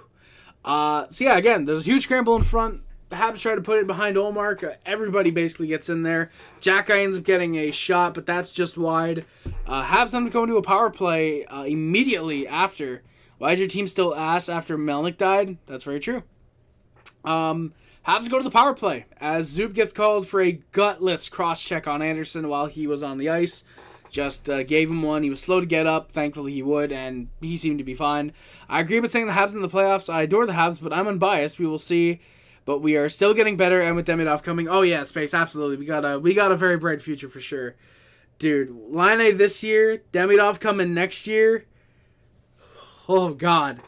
So yeah, again, there's a huge scramble in front. The Habs try to put it behind Olmark. Everybody basically gets in there. Jack ends up getting a shot, but that's just wide. Habs end up going to a power play immediately after. Why is your team still ass after Melnick died? That's very true. Habs go to the power play as Zoop gets called for a gutless cross-check on Anderson while he was on the ice. Just gave him one. He was slow to get up. Thankfully he would, and he seemed to be fine. I agree with saying the Habs in the playoffs. I adore the Habs, but I'm unbiased. We will see. But we are still getting better, and with Demidov coming, oh yeah, Space, absolutely. We got a very bright future for sure. Dude, Line A this year, Demidov coming next year. Oh, God.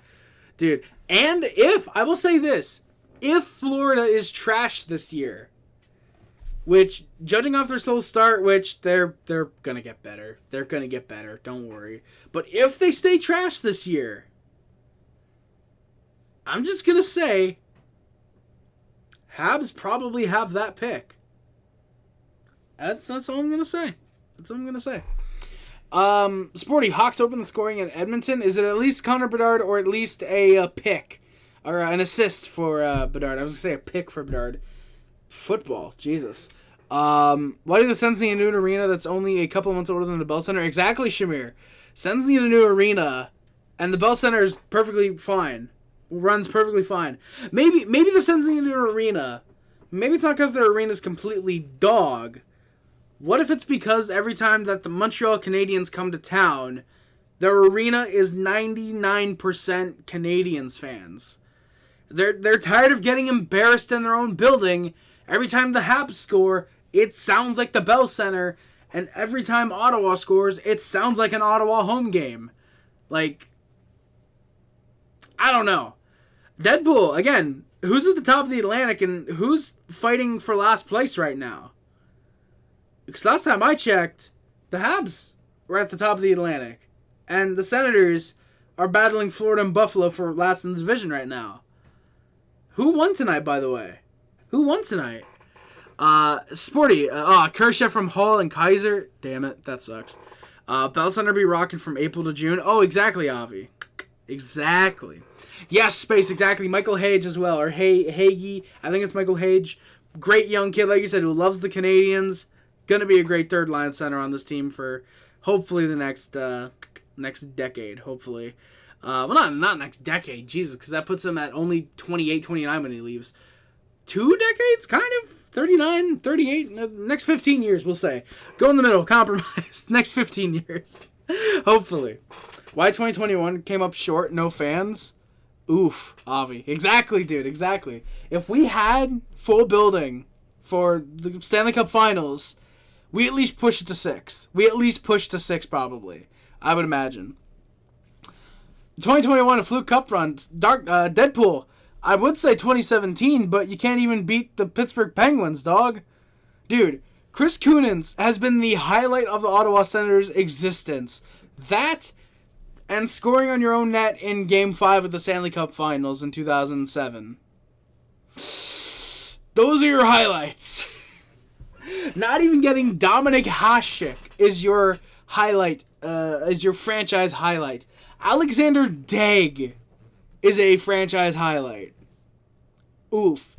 Dude, and I will say this, if Florida is trash this year, which, judging off their slow start, which they're going to get better. They're going to get better, don't worry. But if they stay trash this year, I'm just going to say, Habs probably have that pick. That's all I'm going to say. That's all I'm going to say. Sporty, Hawks open the scoring in Edmonton. Is it at least Connor Bedard or at least a pick? Or an assist for Bedard? I was going to say a pick for Bedard. Football. Jesus. Why do the Sens need a new arena that's only a couple months older than the Bell Center? Exactly, Shamir. Sens need a new arena, and the Bell Center is perfectly fine. Runs perfectly fine. Maybe the Sens need a new arena. Maybe it's not because their arena is completely dog. What if it's because every time that the Montreal Canadiens come to town, their arena is 99% Canadiens fans? They're tired of getting embarrassed in their own building. Every time the Habs score, it sounds like the Bell Center, and every time Ottawa scores, it sounds like an Ottawa home game. Like, I don't know. Deadpool, again, who's at the top of the Atlantic and who's fighting for last place right now? Because last time I checked, the Habs were at the top of the Atlantic, and the Senators are battling Florida and Buffalo for last in the division right now. Who won tonight, by the way? Who won tonight? Sporty. Kershaw from Hall and Kaiser. Damn it, that sucks. Bell Center be rocking from April to June. Oh, exactly, Avi. Exactly. Yes, Space, exactly. Michael Hage as well. Or Hagee. I think it's Michael Hage. Great young kid, like you said, who loves the Canadiens. Gonna be a great third line center on this team for hopefully the next decade, hopefully. Well, not next decade, Jesus, because that puts him at only 28, 29 when he leaves. 2 decades, kind of. 39, 38, next 15 years, we'll say. Go in the middle, compromise. Next 15 years. Hopefully. Why 2021 came up short, no fans? Oof, Avi. Exactly, dude, exactly. If we had full building for the Stanley Cup Finals, we at least push it to 6. We at least push to 6, probably. I would imagine. 2021, a fluke cup run. Deadpool. I would say 2017, but you can't even beat the Pittsburgh Penguins, dog. Dude, Chris Kunins has been the highlight of the Ottawa Senators' existence. That and scoring on your own net in Game 5 of the Stanley Cup Finals in 2007. Those are your highlights. Not even getting Dominik Hasek is your highlight, is your franchise highlight. Alexander Daigle is a franchise highlight. Oof.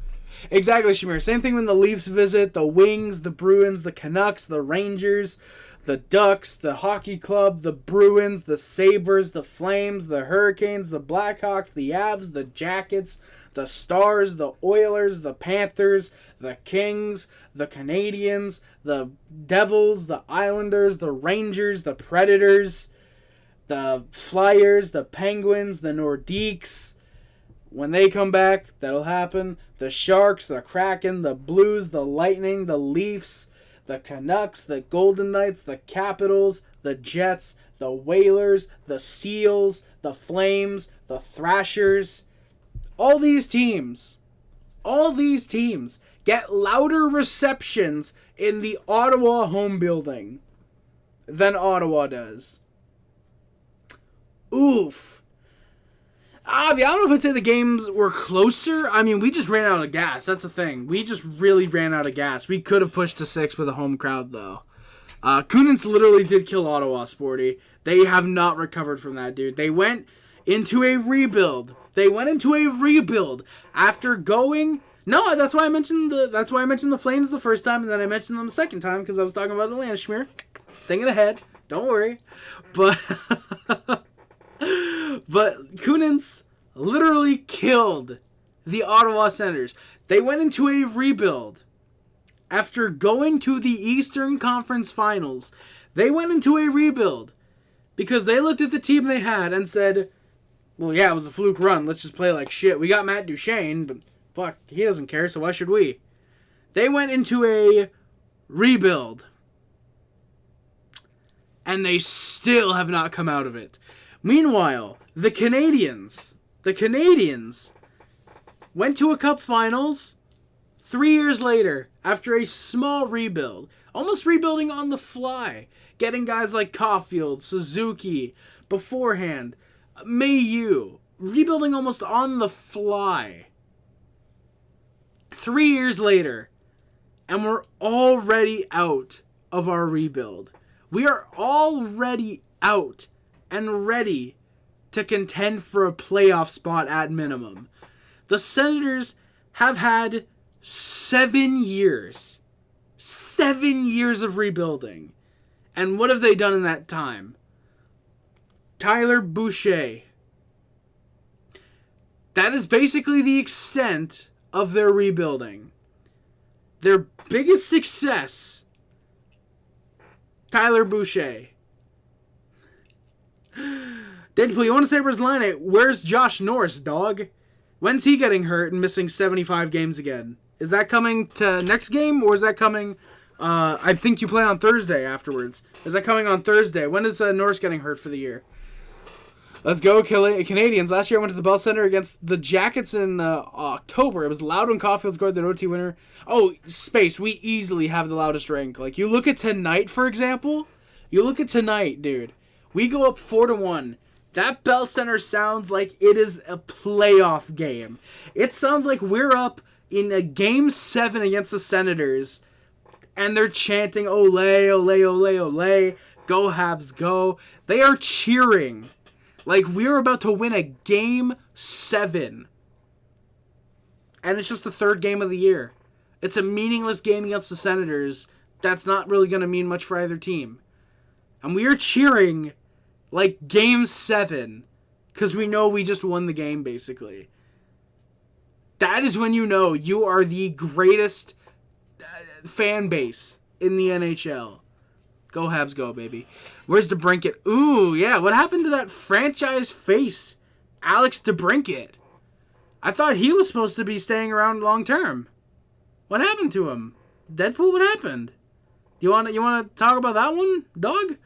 Exactly, Shamir. Same thing when the Leafs visit, the Wings, the Bruins, the Canucks, the Rangers, the Ducks, the Hockey Club, the Bruins, the Sabres, the Flames, the Hurricanes, the Blackhawks, the Avs, the Jackets, the Stars, the Oilers, the Panthers, the Kings, the Canadiens, the Devils, the Islanders, the Rangers, the Predators, the Flyers, the Penguins, the Nordiques. When they come back, that'll happen. The Sharks, the Kraken, the Blues, the Lightning, the Leafs, the Canucks, the Golden Knights, the Capitals, the Jets, the Whalers, the Seals, the Flames, the Thrashers. All these teams get louder receptions in the Ottawa home building than Ottawa does. Oof. Avi, I don't know if I'd say the games were closer. I mean, we just ran out of gas. That's the thing. We just really ran out of gas. We could have pushed to 6 with a home crowd, though. Kunitz literally did kill Ottawa, Sporty. They have not recovered from that, dude. They went into a rebuild. After going. No, that's why I mentioned the Flames the first time, and then I mentioned them the second time because I was talking about Atlanta Schmear. Thinking ahead. Don't worry. But Kunitz literally killed the Ottawa Senators. They went into a rebuild. After going to the Eastern Conference Finals, they went into a rebuild because they looked at the team they had and said, well, yeah, it was a fluke run. Let's just play like shit. We got Matt Duchene, but fuck, he doesn't care, so why should we? They went into a rebuild. And they still have not come out of it. Meanwhile, the Canadiens went to a Cup Finals 3 years later after a small rebuild. Almost rebuilding on the fly. Getting guys like Caulfield, Suzuki, beforehand. Mayu. Rebuilding almost on the fly. 3 years later. And we're already out of our rebuild. We are already out and ready to contend for a playoff spot at minimum. The Senators have had 7 years. 7 years of rebuilding. And what have they done in that time? Tyler Boucher. That is basically the extent of their rebuilding. Their biggest success, Tyler Boucher. Deadpool, you want to say where's line 8? Where's Josh Norris, dog? When's he getting hurt and missing 75 games again? Is that coming to next game, or is that coming... I think you play on Thursday afterwards. Is that coming on Thursday? When is Norris getting hurt for the year? Let's go, Canadiens. Last year I went to the Bell Center against the Jackets in October. It was loud when Caulfield scored the OT winner. Oh, Space, we easily have the loudest rank. Like, you look at tonight, for example. You look at tonight, dude. We go up 4-1. That Bell Center sounds like it is a playoff game. It sounds like we're up in a Game 7 against the Senators, and they're chanting, ole, ole, ole, ole, go Habs, go. They are cheering like we're about to win a Game 7. And it's just the third game of the year. It's a meaningless game against the Senators. That's not really going to mean much for either team. And we are cheering like Game 7 because we know we just won the game, basically. That is when you know you are the greatest fan base in the NHL. Go Habs, go, baby. Where's DeBrincat? Ooh, yeah. What happened to that franchise face, Alex DeBrincat? I thought he was supposed to be staying around long term. What happened to him? Deadpool, what happened? You want to talk about that one, dog?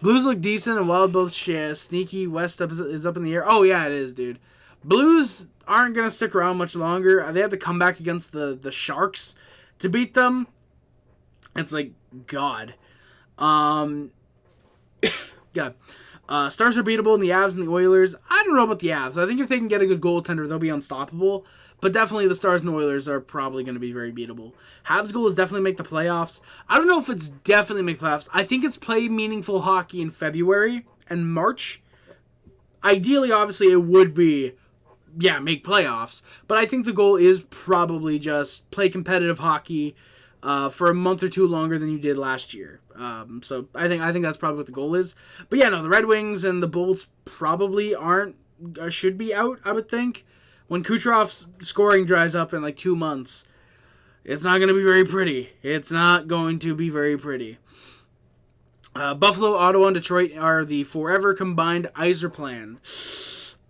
Blues look decent and Wild both share. Sneaky West is up in the air. Oh, yeah, it is, dude. Blues aren't going to stick around much longer. They have to come back against the Sharks to beat them. It's like, God. God. Stars are beatable in the Avs and the Oilers. I don't know about the Avs. I think if they can get a good goaltender, they'll be unstoppable. But definitely the Stars and Oilers are probably going to be very beatable. Habs' goal is definitely make the playoffs. I don't know if it's definitely make playoffs. I think it's play meaningful hockey in February and March. Ideally, obviously, it would be, make playoffs. But I think the goal is probably just play competitive hockey for a month or two longer than you did last year. So I think that's probably what the goal is. But yeah, no, the Red Wings and the Bolts probably should be out, I would think. When Kucherov's scoring dries up in like 2 months, it's not going to be very pretty. It's not going to be very pretty. Buffalo, Ottawa, and Detroit are the forever combined Yzer plan.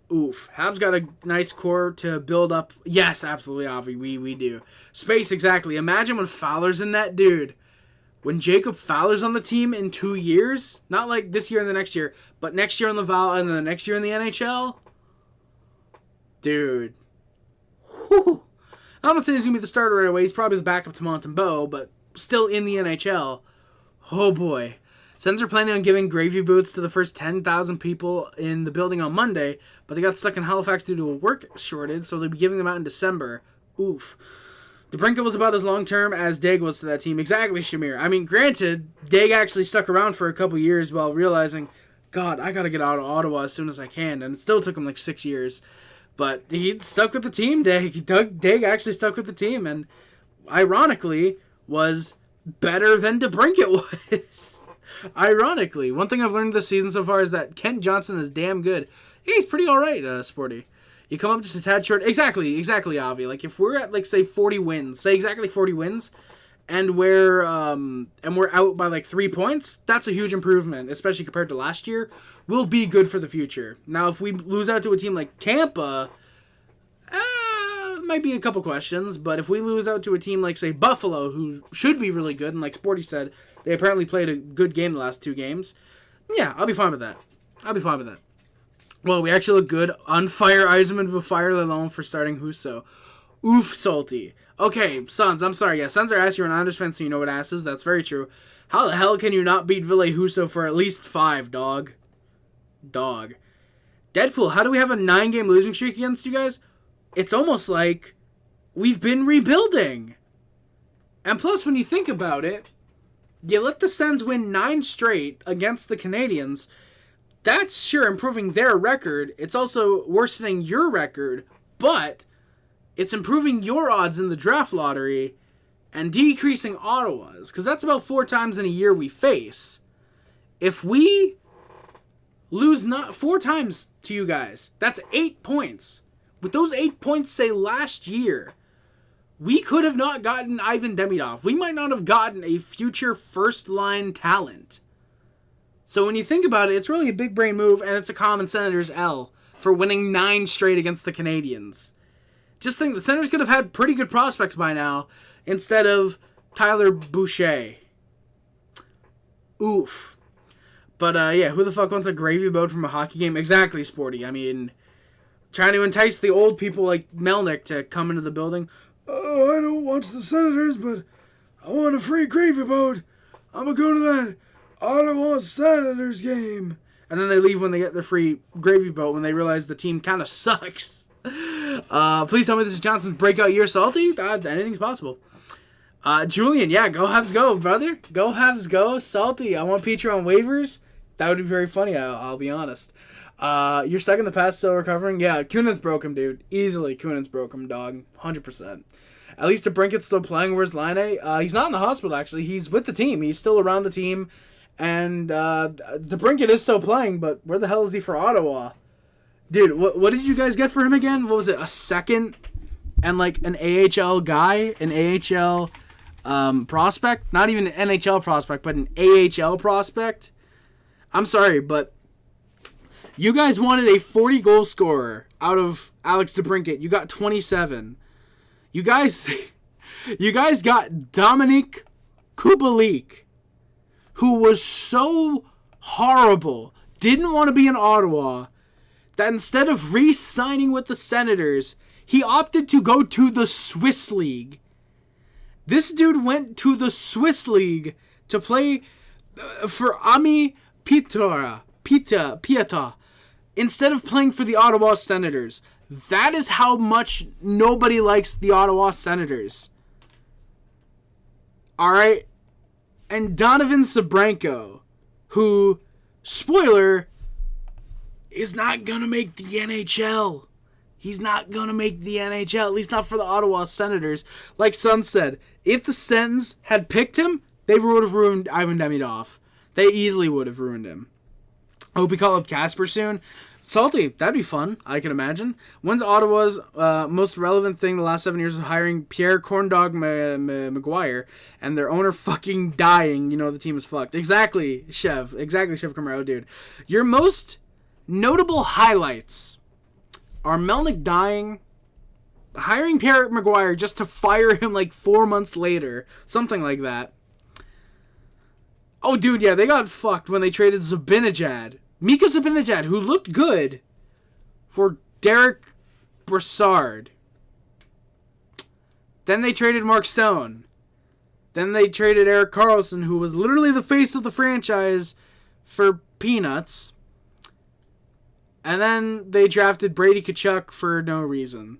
Oof. Habs got a nice core to build up. Yes, absolutely, Avi. We do. Space, exactly. Imagine when Fowler's in that, dude. When Jacob Fowler's on the team in 2 years, not like this year and the next year, but next year on the Val and then the next year in the NHL. Dude. Whew. I'm not saying he's going to be the starter right away. He's probably the backup to Montembeault, but still in the NHL. Oh, boy. Sens are planning on giving gravy boots to the first 10,000 people in the building on Monday, but they got stuck in Halifax due to a work shortage, so they'll be giving them out in December. Oof. DeBrincat was about as long-term as Daig was to that team. Exactly, Shamir. I mean, granted, Daig actually stuck around for a couple years while realizing, God, I got to get out of Ottawa as soon as I can. And it still took him like 6 years. But he stuck with the team, Daig. Daig actually stuck with the team and, ironically, was better than DeBrincat was. Ironically. One thing I've learned this season so far is that Kent Johnson is damn good. Yeah, he's pretty alright, Sporty. You come up just a tad short. Exactly, Avi. Like, if we're at, like, say 40 wins, say exactly 40 wins, and we're out by, like, 3 points, that's a huge improvement, especially compared to last year. We'll be good for the future. Now, if we lose out to a team like Tampa, might be a couple questions, but if we lose out to a team like, say, Buffalo, who should be really good, and like Sporty said, they apparently played a good game the last 2 games, yeah, I'll be fine with that. Well, we actually look good. Unfire Eisenman, but fire Lalonde for starting Husso. Oof, salty. Okay, Sons, I'm sorry. Yeah, Sons are ass. You're an Islanders fan, so you know what ass is. That's very true. How the hell can you not beat Ville Husso for at least 5, dog? Deadpool, how do we have a 9-game losing streak against you guys? It's almost like we've been rebuilding. And plus, when you think about it, you let the Sens win 9 straight against the Canadiens. That's sure improving their record. It's also worsening your record, but it's improving your odds in the draft lottery and decreasing Ottawa's, because that's about 4 times in a year we face. If we lose not 4 times to you guys, that's 8 points. With those 8 points, say, last year, we could have not gotten Ivan Demidov. We might not have gotten a future first-line talent. So when you think about it, it's really a big brain move, and it's a common Senators L for winning 9 straight against the Canadiens. Just think, the Senators could have had pretty good prospects by now, instead of Tyler Boucher. Oof. But, yeah, who the fuck wants a gravy boat from a hockey game? Exactly, Sporty. I mean, trying to entice the old people like Melnick to come into the building. Oh, I don't watch the Senators, but I want a free gravy boat. I'm going to go to that Ottawa Senators game. And then they leave when they get their free gravy boat when they realize the team kind of sucks. Please tell me this is Johnson's breakout year, Salty. Anything's possible. Julian, yeah, go Habs go, brother. Go Habs go, Salty. I want Petrie on waivers. That would be very funny, I'll be honest. You're stuck in the past, still recovering? Yeah, Kunin's broke him, dude. Easily, Kunin's broke him, dog. 100%. At least DeBrincat's still playing. Where's Laine? He's not in the hospital, actually. He's with the team. He's still around the team. And DeBrincat is still playing, but where the hell is he for Ottawa? Dude, what did you guys get for him again? What was it, a second and like an AHL guy? An AHL prospect? Not even an NHL prospect, but an AHL prospect? I'm sorry, but you guys wanted a 40-goal scorer out of Alex DeBrincat. You got 27. You guys got Dominic Kubalik, who was so horrible, didn't want to be in Ottawa, that instead of re-signing with the Senators, he opted to go to the Swiss League. This dude went to the Swiss League to play for Ami Pieta, instead of playing for the Ottawa Senators. That is how much nobody likes the Ottawa Senators. Alright? And Donovan Sabranko, who, spoiler, is not going to make the NHL. He's not going to make the NHL, at least not for the Ottawa Senators. Like Sun said, if the Sens had picked him, they would have ruined Ivan Demidov. They easily would have ruined him. I hope we call up Casper soon. Salty, that'd be fun, I can imagine. When's Ottawa's most relevant thing the last 7 years of hiring Pierre Corndog Maguire and their owner fucking dying? You know the team is fucked. Exactly, Chev. Exactly, Chev Camaro, dude. Your most notable highlights are Melnick dying, hiring Pierre Maguire just to fire him like 4 months later. Something like that. Oh, dude, yeah, they got fucked when they traded Zibanejad. Mika Zibanejad, who looked good, for Derek Brassard. Then they traded Mark Stone. Then they traded Erik Karlsson, who was literally the face of the franchise, for peanuts. And then they drafted Brady Tkachuk for no reason.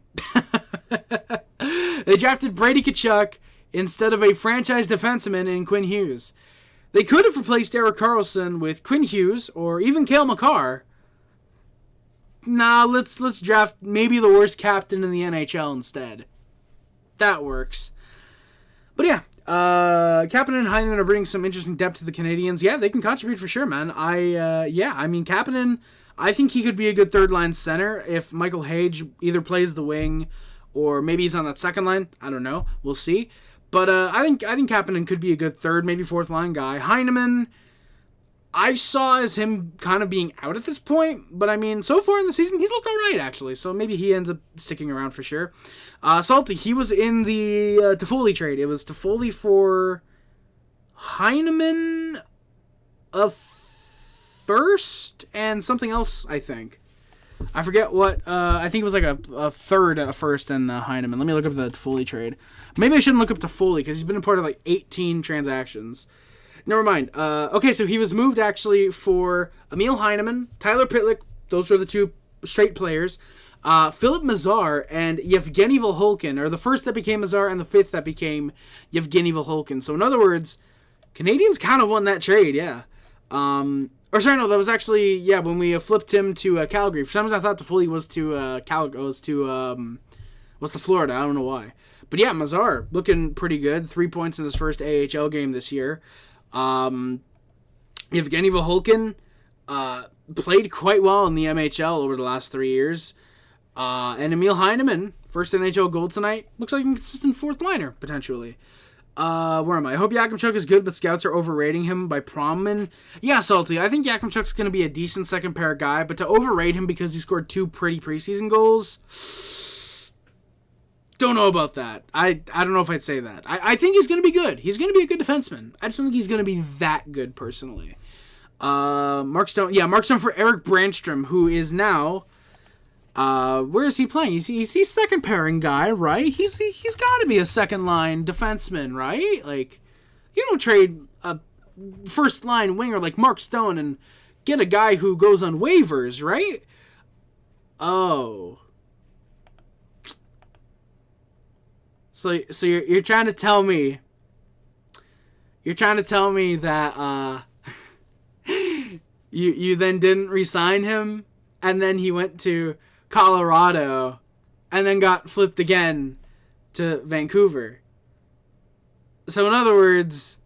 They drafted Brady Tkachuk instead of a franchise defenseman in Quinn Hughes. They could have replaced Erik Karlsson with Quinn Hughes or even Cale Makar. Nah, let's draft maybe the worst captain in the NHL instead. That works. But yeah, Kapanen and Heineman are bringing some interesting depth to the Canadiens. Yeah, they can contribute for sure, man. Kapanen, I think he could be a good third-line center if Michael Hage either plays the wing or maybe he's on that second line. I don't know. We'll see. But I think Kapanen could be a good third, maybe fourth-line guy. Heineman, I saw as him kind of being out at this point. But, I mean, so far in the season, he's looked all right, actually. So maybe he ends up sticking around for sure. Salty, he was in the Toffoli trade. It was Toffoli for Heineman, a first, and something else, I think. I forget what. I think it was like a third, a first, and Heineman. Let me look up the Toffoli trade. Maybe I shouldn't look up Toffoli because he's been a part of like 18 transactions. Never mind. Okay, so he was moved actually for Emil Heineman, Tyler Pitlick. Those were the two straight players. Philip Mazar and Yevgeny Volholkin are the first that became Mazar and the fifth that became Yevgeny Volholkin. So in other words, Canadians kind of won that trade, yeah. Or sorry, no, that was actually, yeah, when we flipped him to Calgary. For some reason I thought Toffoli was to Florida. I don't know why. But yeah, Mazar looking pretty good. 3 points in his first AHL game this year. Yevgeny Volholkin played quite well in the MHL over the last 3 years. And Emil Heineman, first NHL goal tonight, looks like a consistent fourth liner, potentially. Where am I? I hope Yakimchuk is good, but scouts are overrating him by Proman. Yeah, Salty, I think Yakimchuk's going to be a decent second pair guy, but to overrate him because he scored 2 pretty preseason goals, don't know about that. I don't know if I'd say that. I think he's going to be good. He's going to be a good defenseman. I just don't think he's going to be that good, personally. Mark Stone for Eric Brandstrom, who is now... where is he playing? He's second pairing guy, right? He's got to be a second line defenseman, right? Like, you don't trade a first line winger like Mark Stone and get a guy who goes on waivers, right? Oh, so you're trying to tell me that you then didn't re-sign him, and then he went to Colorado, and then got flipped again to Vancouver. So in other words,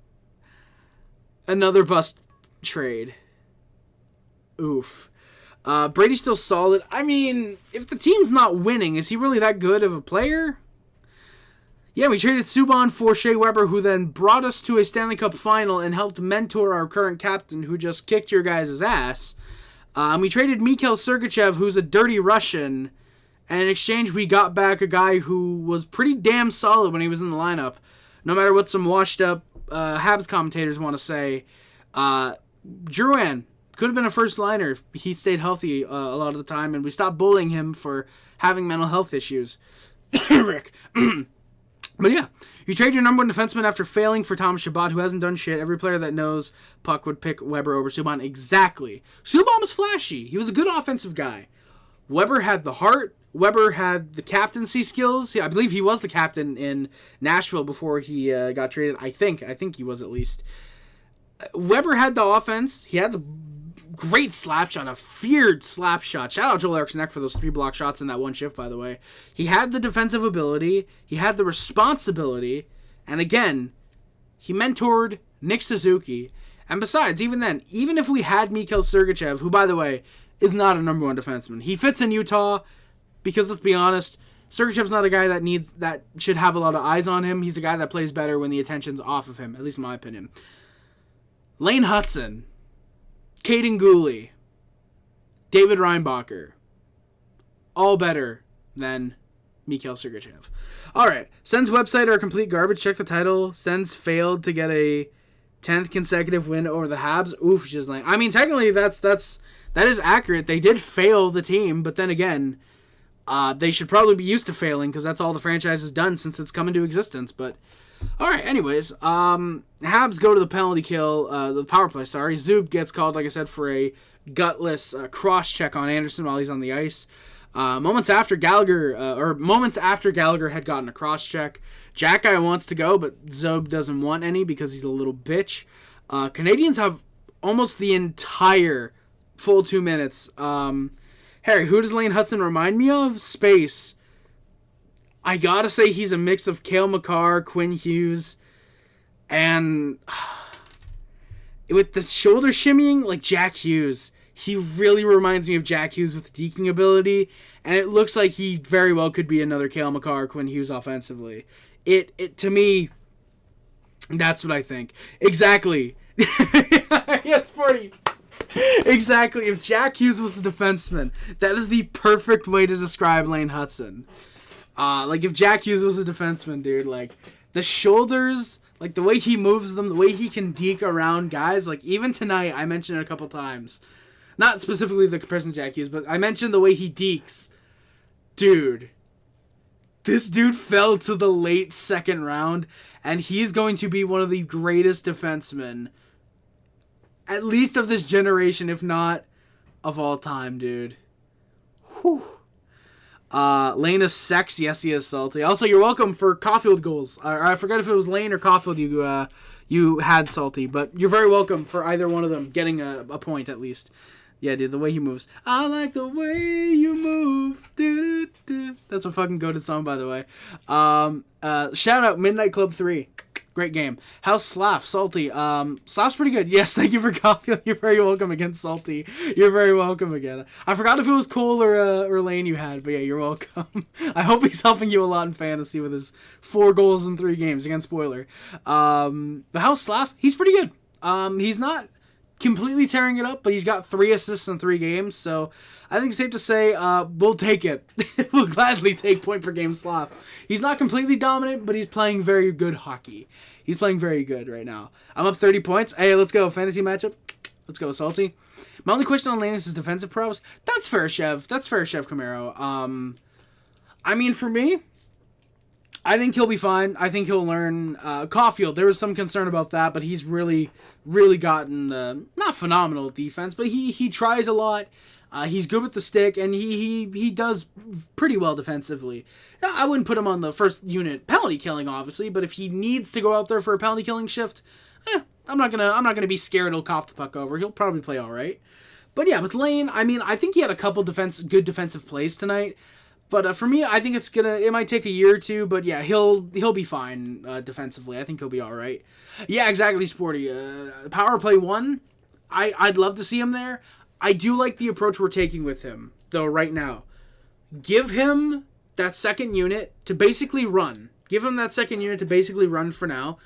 another bust trade. Oof. Brady's still solid. I mean, if the team's not winning, is he really that good of a player? Yeah, we traded Subban for Shea Weber, who then brought us to a Stanley Cup final and helped mentor our current captain, who just kicked your guys' ass. We traded Mikhail Sergachev, who's a dirty Russian, and in exchange we got back a guy who was pretty damn solid when he was in the lineup. No matter what some washed-up Habs commentators want to say, Drouin could have been a first-liner if he stayed healthy a lot of the time, and we stopped bullying him for having mental health issues. Rick. But yeah, you trade your number one defenseman after failing for Thomas Chabot, who hasn't done shit. Every player that knows puck would pick Weber over Subban. Exactly. Subban was flashy. He was a good offensive guy. Weber had the heart. Weber had the captaincy skills. I believe he was the captain in Nashville before he got traded. I think he was at least. Weber had the offense. He had the great slap shot, a feared slap shot. Shout out Joel Eriksson for those 3 block shots in that one shift, by the way. He had the defensive ability. He had the responsibility. And again, he mentored Nick Suzuki. And besides, even then, even if we had Mikhail Sergachev, who, by the way, is not a number one defenseman. He fits in Utah because, let's be honest, Sergachev's not a guy that should have a lot of eyes on him. He's a guy that plays better when the attention's off of him, at least in my opinion. Lane Hudson, Caden Gooley, David Reinbacher, all better than Mikhail Sergachev. All right, Sens website are complete garbage. Check the title. Sens failed to get a 10th consecutive win over the Habs. Oof, just like, I mean, technically that is accurate. They did fail the team, but then again, they should probably be used to failing because that's all the franchise has done since it's come into existence. But all right, anyways, Habs go to the penalty kill, the power play. Zub gets called, like I said, for a gutless cross check on Anderson while he's on the ice. Moments after Gallagher had gotten a cross check. Jack Guy wants to go, but Zob doesn't want any because he's a little bitch. Canadians have almost the entire full 2 minutes. Harry, who does Lane Hudson remind me of? Space. I gotta say he's a mix of Cale Makar, Quinn Hughes, and with the shoulder shimmying, like Jack Hughes. He really reminds me of Jack Hughes with deking ability, and it looks like he very well could be another Cale Makar, Quinn Hughes offensively. It to me, that's what I think. Exactly. Yes, 40. Exactly. If Jack Hughes was a defenseman, that is the perfect way to describe Lane Hudson. Like if Jack Hughes was a defenseman, dude, like the shoulders, like the way he moves them, the way he can deke around guys, like even tonight, I mentioned it a couple times. Not specifically the comparison to Jack Hughes, but I mentioned the way he dekes. Dude, this dude fell to the late second round, and he's going to be one of the greatest defensemen, at least of this generation, if not of all time, dude. Whew. Lane is sex. Yes, he is salty. Also, you're welcome for Caulfield goals. I forgot if it was Lane or Caulfield you had salty, but you're very welcome for either one of them getting a point at least. Yeah, dude, the way he moves. I like the way you move. Do-do-do. That's a fucking goated song, by the way. Shout out Midnight Club 3. Great game. How's Slav? Salty. Slav's pretty good. Yes, thank you for copying. You're very welcome again, Salty. You're very welcome again. I forgot if it was Cole or Lane you had, but yeah, you're welcome. I hope he's helping you a lot in fantasy with his 4 goals in 3 games. Again, spoiler. But how's Slav? He's pretty good. He's not completely tearing it up, but he's got 3 assists in 3 games, so I think it's safe to say we'll take it. We'll gladly take point per game Slav. He's not completely dominant, but he's playing very good hockey. He's playing very good right now. I'm up 30 points. Hey, let's go. Fantasy matchup. Let's go, Salty. My only question on Lane is his defensive prowess. That's fair, Chev. That's fair, Chev Camaro. I mean, for me, I think he'll be fine. I think he'll learn. Caulfield, there was some concern about that, but he's really gotten, not phenomenal defense, but he tries a lot. He's good with the stick, and he does pretty well defensively. Now, I wouldn't put him on the first unit penalty killing, obviously, but if he needs to go out there for a penalty killing shift, I'm not gonna be scared he'll cough the puck over. He'll probably play all right. But yeah, with Lane, I mean, I think he had a couple good defensive plays tonight. But for me, I think it might take a year or two, but yeah, he'll be fine defensively. I think he'll be all right. Yeah, exactly, Sporty. Power play 1, I'd love to see him there. I do like the approach we're taking with him, though, right now. Give him that second unit to basically run. Give him that second unit to basically run for now.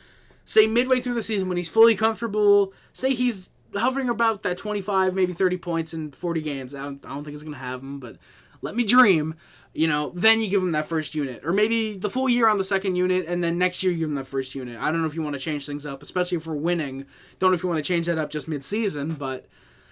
Say midway through the season when he's fully comfortable, say he's hovering about that 25, maybe 30 points in 40 games. I don't think it's going to have him, but let me dream. Then you give him that first unit. Or maybe the full year on the second unit, and then next year you give him that first unit. I don't know if you want to change things up, especially if we're winning. Don't know if you want to change that up just mid-season, but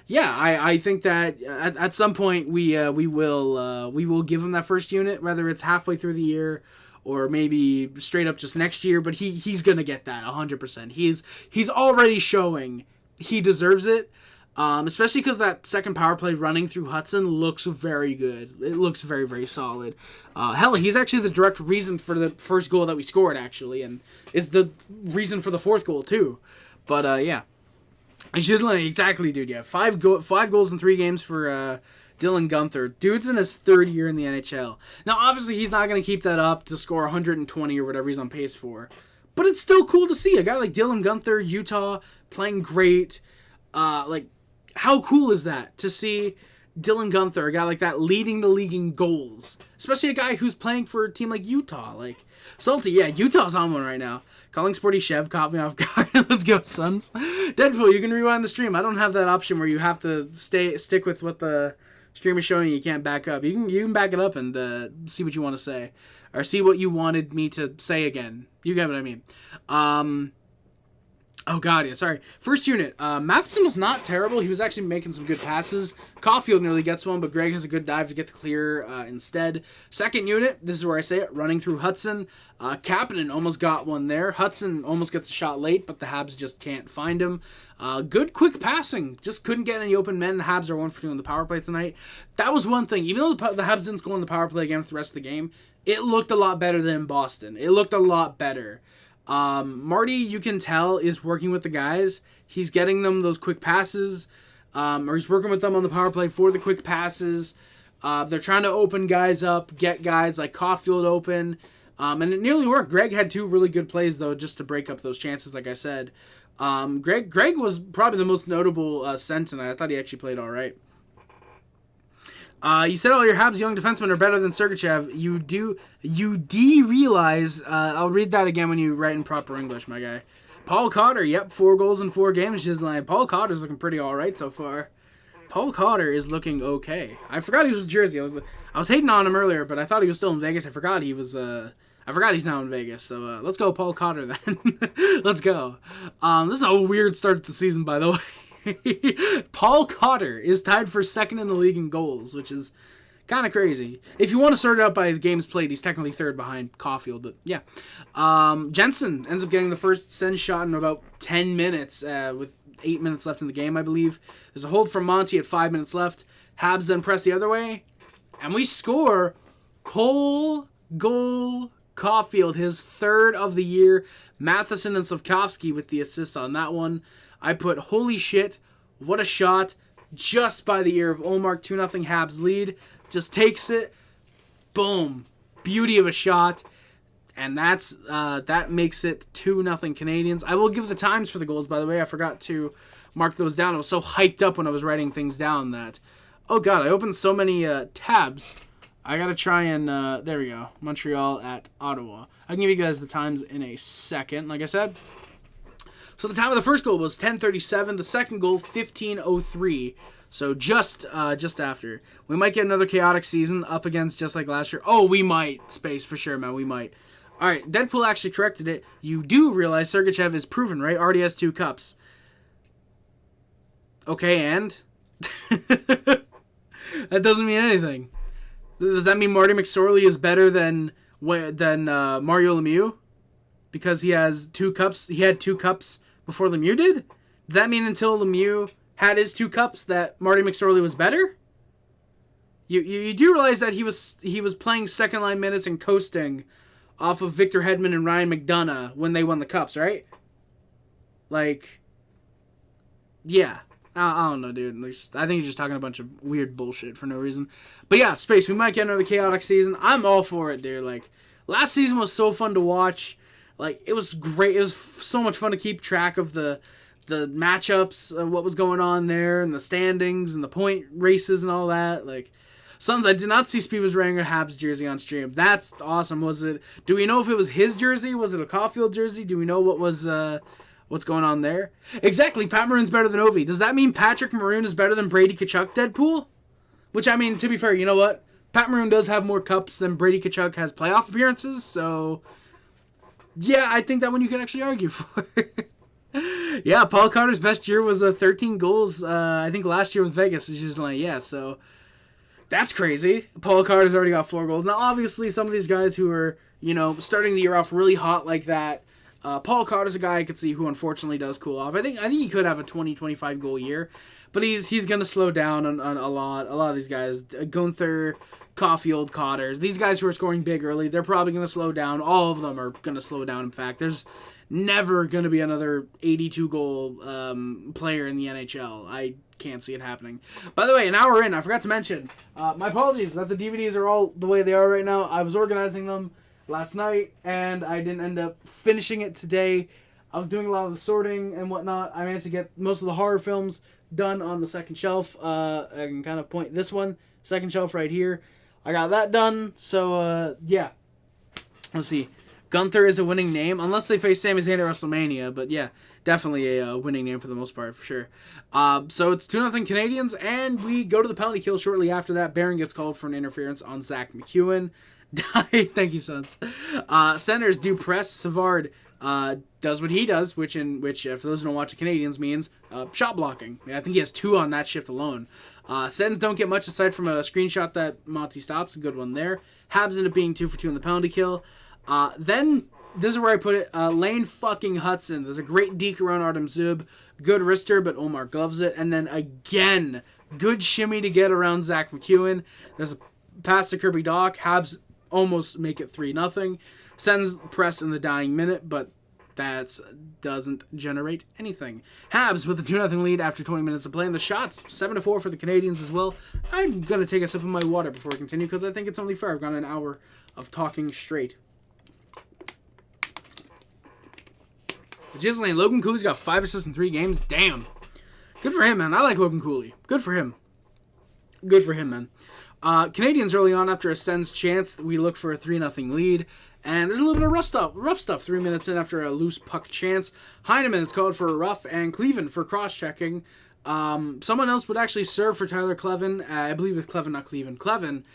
yeah, I think that at some point we will give him that first unit, whether it's halfway through the year or maybe straight up just next year, but he's going to get that 100%. He's already showing he deserves it. Especially because that second power play running through Hudson looks very good. It looks very, very solid. Hell, he's actually the direct reason for the first goal that we scored, actually, and is the reason for the 4th goal, too. But, yeah. And she's like, exactly, dude, yeah. 5 goals in 3 games for Dylan Guenther. Dude's in his 3rd year in the NHL. Now, obviously, he's not going to keep that up to score 120 or whatever he's on pace for. But it's still cool to see a guy like Dylan Guenther, Utah, playing great. How cool is that to see Dylan Guenther, a guy like that, leading the league in goals? Especially a guy who's playing for a team like Utah. Salty, yeah, Utah's on one right now. Calling Sporty Chev caught me off guard. Let's go, Suns. Deadpool, you can rewind the stream. I don't have that option where you have to stick with what the stream is showing. You can't back up. You can back it up and see what you want to say. Or see what you wanted me to say again. You get what I mean. Oh, God, yeah, sorry. First unit, Matheson was not terrible. He was actually making some good passes. Caulfield nearly gets one, but Greg has a good dive to get the clear instead. Second unit, this is where I say it, running through Hudson. Kapanen almost got one there. Hudson almost gets a shot late, but the Habs just can't find him. Good quick passing. Just couldn't get any open men. The Habs are 1 for 2 on the power play tonight. That was one thing. Even though the Habs didn't score on the power play again for the rest of the game, it looked a lot better than Boston. It looked a lot better. Marty, you can tell, is working with the guys. He's getting them those quick passes, or he's working with them on the power play for the quick passes. They're trying to open guys up, get guys like Caulfield open, and it nearly worked. Greg had 2 really good plays, though, just to break up those chances, like I said. Greg was probably the most notable cent tonight. I thought he actually played all right. You said all your Habs young defensemen are better than Sergachev. You do realize, I'll read that again when you write in proper English, my guy. Paul Cotter, yep, 4 goals in 4 games. Just like, Paul Cotter's looking pretty all right so far. Paul Cotter is looking okay. I forgot he was with Jersey. I was hating on him earlier, but I thought he was still in Vegas. I forgot he's now in Vegas. So let's go Paul Cotter then. Let's go. This is a weird start to the season, by the way. Paul Cotter is tied for second in the league in goals, which is kind of crazy. If you want to sort it out by the games played, he's technically third behind Caulfield, but yeah. Jensen ends up getting the first send shot in about 10 minutes with 8 minutes left in the game, I believe. There's a hold from Monty at 5 minutes left. Habs then press the other way, and we score. Cole goal Caulfield, his 3rd of the year. Matheson and Slavkovsky with the assists on that one. I put, holy shit, what a shot, just by the ear of Olmark, 2-0 Habs lead, just takes it, boom, beauty of a shot, and that makes it 2-0 Canadiens. I will give the times for the goals, by the way. I forgot to mark those down. I was so hyped up when I was writing things down that, oh god, I opened so many tabs. I gotta try and, there we go, Montreal at Ottawa. I can give you guys the times in a second, like I said. So the time of the first goal was 10:37. The second goal, 15:03. So just after. We might get another chaotic season up against just like last year. Oh, we might. Space for sure, man. We might. All right, Deadpool actually corrected it. You do realize Sergachev is proven, right? Already has 2 cups. Okay, and? That doesn't mean anything. Does that mean Marty McSorley is better than Mario Lemieux? Because he has 2 cups. He had 2 cups before Lemieux did? Did that mean until Lemieux had his 2 cups that Marty McSorley was better? You do realize that he was playing second line minutes and coasting off of Victor Hedman and Ryan McDonough when they won the cups, right? Like, yeah. I don't know, dude. I think he's just talking a bunch of weird bullshit for no reason. But yeah, Space, we might get another chaotic season. I'm all for it, dude. Like, last season was so fun to watch. Like, it was great. It was so much fun to keep track of the matchups, of what was going on there, and the standings, and the point races, and all that. Like, Sons, I did not see Speed was wearing a Habs jersey on stream. That's awesome. Do we know if it was his jersey? Was it a Caulfield jersey? Do we know what's going on there? Exactly, Pat Maroon's better than Ovi. Does that mean Patrick Maroon is better than Brady Tkachuk, Deadpool? Which, I mean, to be fair, you know what? Pat Maroon does have more cups than Brady Tkachuk has playoff appearances, so yeah, I think that one you can actually argue for. Yeah, Paul Carter's best year was 13 goals, I think last year with Vegas. It's just like, yeah, so that's crazy. Paul Carter's already got 4 goals. Now, obviously, some of these guys who are, starting the year off really hot like that, Paul Carter's a guy I could see who unfortunately does cool off. I think he could have a 20-25 goal year, but he's going to slow down on a lot of these guys. Gunther, Caulfield, Cotters, these guys who are scoring big early, they're probably going to slow down. All of them are going to slow down. In fact, there's never going to be another 82-goal player in the NHL. I can't see it happening. By the way, an hour in, I forgot to mention, my apologies that the DVDs are all the way they are right now. I was organizing them last night, and I didn't end up finishing it today. I was doing a lot of the sorting and whatnot. I managed to get most of the horror films done on the second shelf. I can kind of point this one, second shelf right here. I got that done, so yeah. Let's see. Gunther is a winning name, unless they face Sami Zayn at WrestleMania, but yeah, definitely a winning name for the most part, for sure. So it's 2-0 Canadiens, and we go to the penalty kill shortly after that. Barron gets called for an interference on Zach McEwen. Thank you, Sons. Centers do press. Savard does what he does, which for those who don't watch the Canadiens means shot blocking. I think he has 2 on that shift alone. Sens don't get much aside from a screenshot that Monty stops, a good one there. Habs end up being 2 for 2 on the penalty kill. Then this is where I put it. Lane fucking Hudson. There's a great deke around Artem Zub. Good wrister, but Omar gloves it. And then again, good shimmy to get around Zach McEwen. There's a pass to Kirby Dach. Habs almost make it 3-0. Sends press in the dying minute, but that doesn't generate anything. Habs with a 2-0 lead after 20 minutes of play. And the shots, 7-4 for the Canadiens as well. I'm going to take a sip of my water before we continue because I think it's only fair. I've got an hour of talking straight. Gislaine, Logan Cooley's got 5 assists in 3 games. Damn. Good for him, man. I like Logan Cooley. Good for him. Good for him, man. Canadiens early on after a Sens chance. We look for a 3-0 lead. And there's a little bit of rough stuff 3 minutes in after a loose puck chance. Heineman is called for a rough, and Cleven for cross-checking. Someone else would actually serve for Tyler Cleven. I believe it's Cleven, not Cleven. Cleven.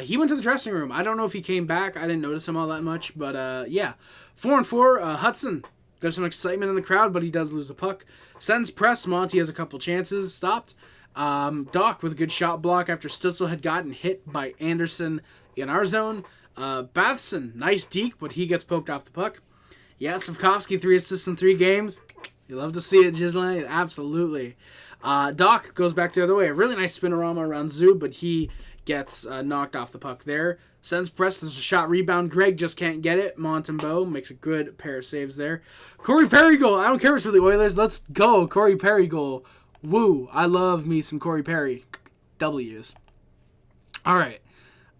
He went to the dressing room. I don't know if he came back. I didn't notice him all that much. But, yeah. 4-4. Hudson. There's some excitement in the crowd, but he does lose a puck. Sends press. Monty has a couple chances. Stopped. Doc with a good shot block after Stützle had gotten hit by Anderson in our zone. Bathson, nice deke, but he gets poked off the puck. Yeah, Savkovsky, 3 assists in 3 games. You love to see it, Gislaine. Absolutely. Doc goes back the other way. A really nice spinorama around Zub, but he gets knocked off the puck there. Sends press. There's a shot rebound. Greg just can't get it. Montembeau makes a good pair of saves there. Corey Perry goal. I don't care if it's for the Oilers. Let's go. Corey Perry goal. Woo. I love me some Corey Perry. W's. All right.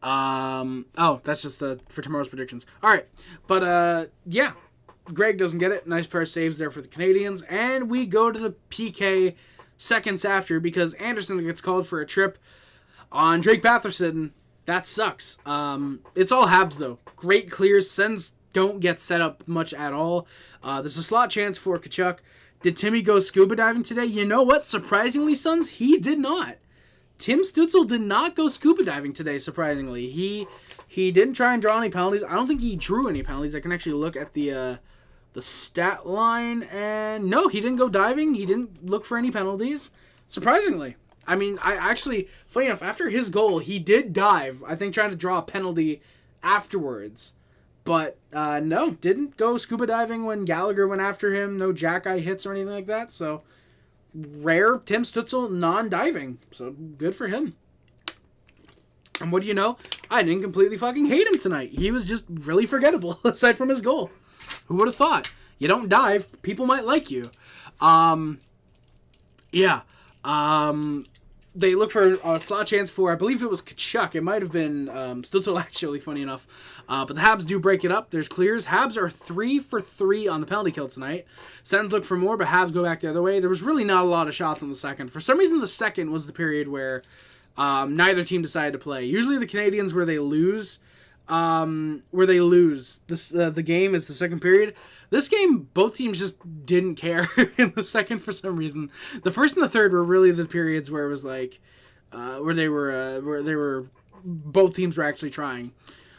Oh, that's just for tomorrow's predictions. All right. But, yeah. Greg doesn't get it. Nice pair of saves there for the Canadiens. And we go to the PK seconds after because Anderson gets called for a trip on Drake Batherson. That sucks. It's all Habs, though. Great clears. Sens don't get set up much at all. There's a slot chance for Tkachuk. Did Timmy go scuba diving today? You know what? Surprisingly, Sons, he did not. Tim Stützle did not go scuba diving today, surprisingly. He didn't try and draw any penalties. I don't think he drew any penalties. I can actually look at the stat line. And no, he didn't go diving. He didn't look for any penalties. Surprisingly. I mean, I actually, funny enough, after his goal, he did dive. I think trying to draw a penalty afterwards. But, no, didn't go scuba diving when Gallagher went after him. No jack-eye hits or anything like that. So, rare Tim Stützle non-diving. So, good for him. And what do you know? I didn't completely fucking hate him tonight. He was just really forgettable, aside from his goal. Who would have thought? You don't dive, people might like you. Yeah. They look for a slot chance for, I believe it was Tkachuk. It might have been Stützle, actually, funny enough. But the Habs do break it up. There's clears. Habs are 3 for 3 on the penalty kill tonight. Sens look for more, but Habs go back the other way. There was really not a lot of shots in the second. For some reason, the second was the period where neither team decided to play. Usually the Canadiens, where they lose, the game is the second period. This game, both teams just didn't care in the second for some reason. The first and the third were really the periods where it was like, where both teams were actually trying.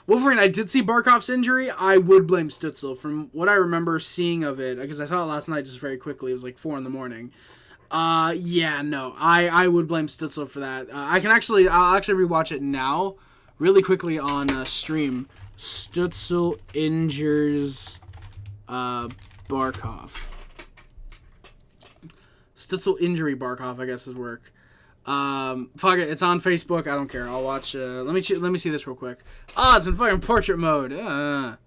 Wolverine, I did see Barkov's injury. I would blame Stützle from what I remember seeing of it, because I saw it last night just very quickly. It was like 4 a.m. Yeah, no, I would blame Stützle for that. I'll actually rewatch it now, really quickly on stream. Stützle injures Barkov. Stützle injury Barkov, I guess, is work. Fuck it, it's on Facebook. I don't care. I'll watch. Let me see this real quick. Oh, it's in fucking portrait mode. All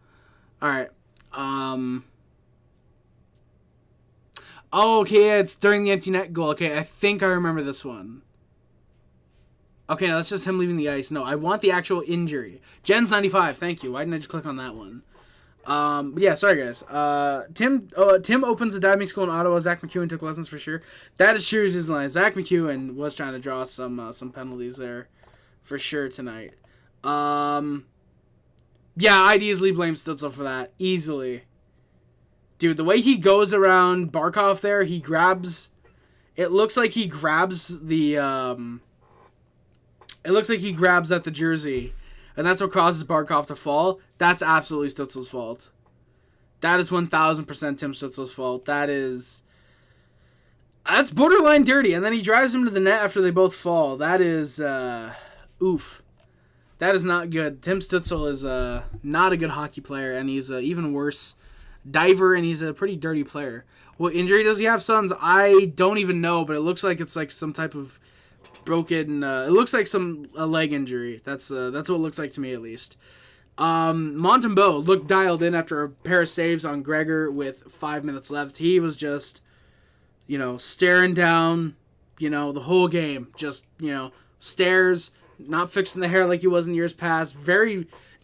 right. Oh, okay, it's during the empty net goal. Okay, I think I remember this one. Okay, no, that's just him leaving the ice. No, I want the actual injury. Jens 95, thank you. Why didn't I just click on that one? Yeah, sorry guys. Tim opens a diving school in Ottawa. Zach McEwen took lessons for sure. That is true as his line. Zach McEwen was trying to draw some penalties there for sure tonight. Yeah, I'd easily blame Stützle for that. Easily. Dude, the way he goes around Barkov there, he grabs... It looks like he grabs the, It looks like he grabs at the jersey. And that's what causes Barkov to fall. That's absolutely Stützle's fault. That is 1,000% Tim Stützle's fault. That's borderline dirty. And then he drives him to the net after they both fall. That is, oof. That is not good. Tim Stützle is not a good hockey player, and he's even worse diver, and he's a pretty dirty player. What injury does he have, Sons? I don't even know, but it looks like it's like some type of broken. It looks like a leg injury. That's what it looks like to me, at least. Montembeault looked dialed in after a pair of saves on Gregor with 5 minutes left. He was just, staring down, the whole game. Just, stares, not fixing the hair like he was in years past.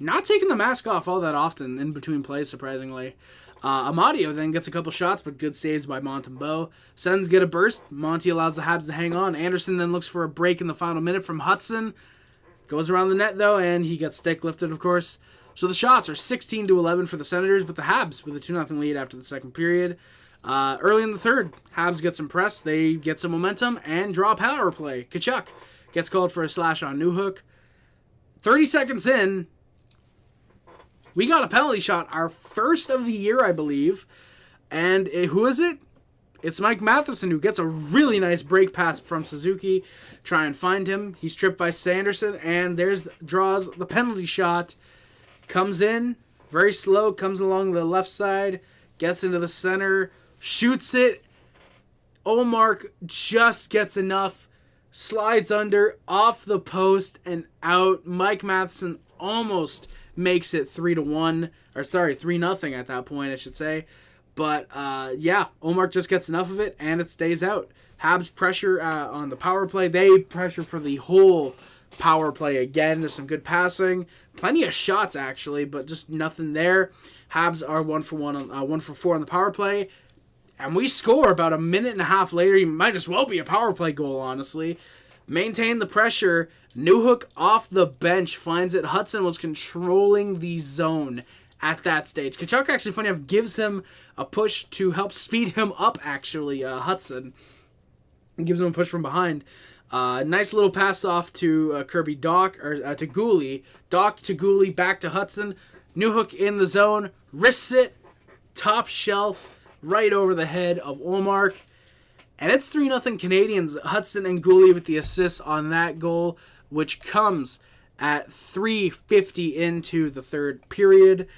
Not taking the mask off all that often in between plays, surprisingly. Amadio then gets a couple shots, but good saves by Montembeault. Sens get a burst. Monty allows the Habs to hang on. Anderson then looks for a break in the final minute from Hudson. Goes around the net, though, and he gets stick lifted, of course. So the shots are 16-11 for the Senators, but the Habs with a 2-0 lead after the second period. Early in the third, Habs get some press. They get some momentum and draw a power play. Tkachuk gets called for a slash on Newhook. 30 seconds in, we got a penalty shot, our first of the year, I believe. And who is it? It's Mike Matheson, who gets a really nice break pass from Suzuki. Try and find him. He's tripped by Sanderson, and draws the penalty shot. Comes in, very slow, comes along the left side, gets into the center, shoots it. Omar just gets enough, slides under, off the post, and out. Mike Matheson almost makes it 3-0 at that point, I should say. But, Omar just gets enough of it, and it stays out. Habs pressure on the power play. They pressure for the whole power play again. There's some good passing. Plenty of shots, actually, but just nothing there. Habs are 1 for 4 on the power play. And we score about a minute and a half later. You might as well be a power play goal, honestly. Maintain the pressure. Newhook off the bench finds it. Hudson was controlling the zone at that stage. Tkachuk, actually, funny enough, gives him a push to help speed him up, actually, Hudson. And gives him a push from behind. Nice little pass off to Kirby Dach, or to Gooley. Dach to Gooley, back to Hudson. Newhook in the zone. Wrists it. Top shelf. Right over the head of Omar. And it's 3-0 Canadiens. Hudson and Gooley with the assists on that goal, which comes at 3:50 into the third period.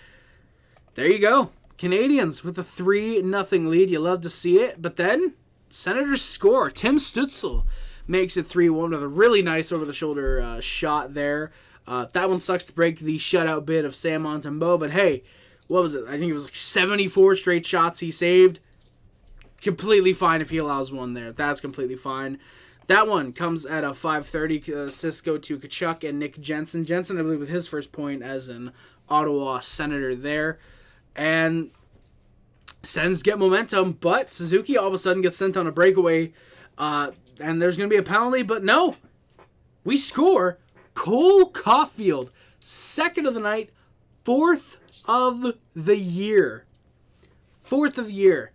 There you go. Canadiens with a 3-0 lead. You love to see it. But then, Senators score. Tim Stützle makes it 3-1 with a really nice over-the-shoulder shot there. That one sucks to break the shutout bid of Sam Montembeault. But hey, what was it? I think it was like 74 straight shots he saved. Completely fine if he allows one there. That's completely fine. That one comes at a 5:30. Assists go to Tkachuk and Nick Jensen. Jensen, I believe, with his first point as an Ottawa Senator there. And Sens get momentum, but Suzuki all of a sudden gets sent on a breakaway. And there's going to be a penalty, but no. We score. Cole Caulfield, second of the night, fourth of the year. 4-1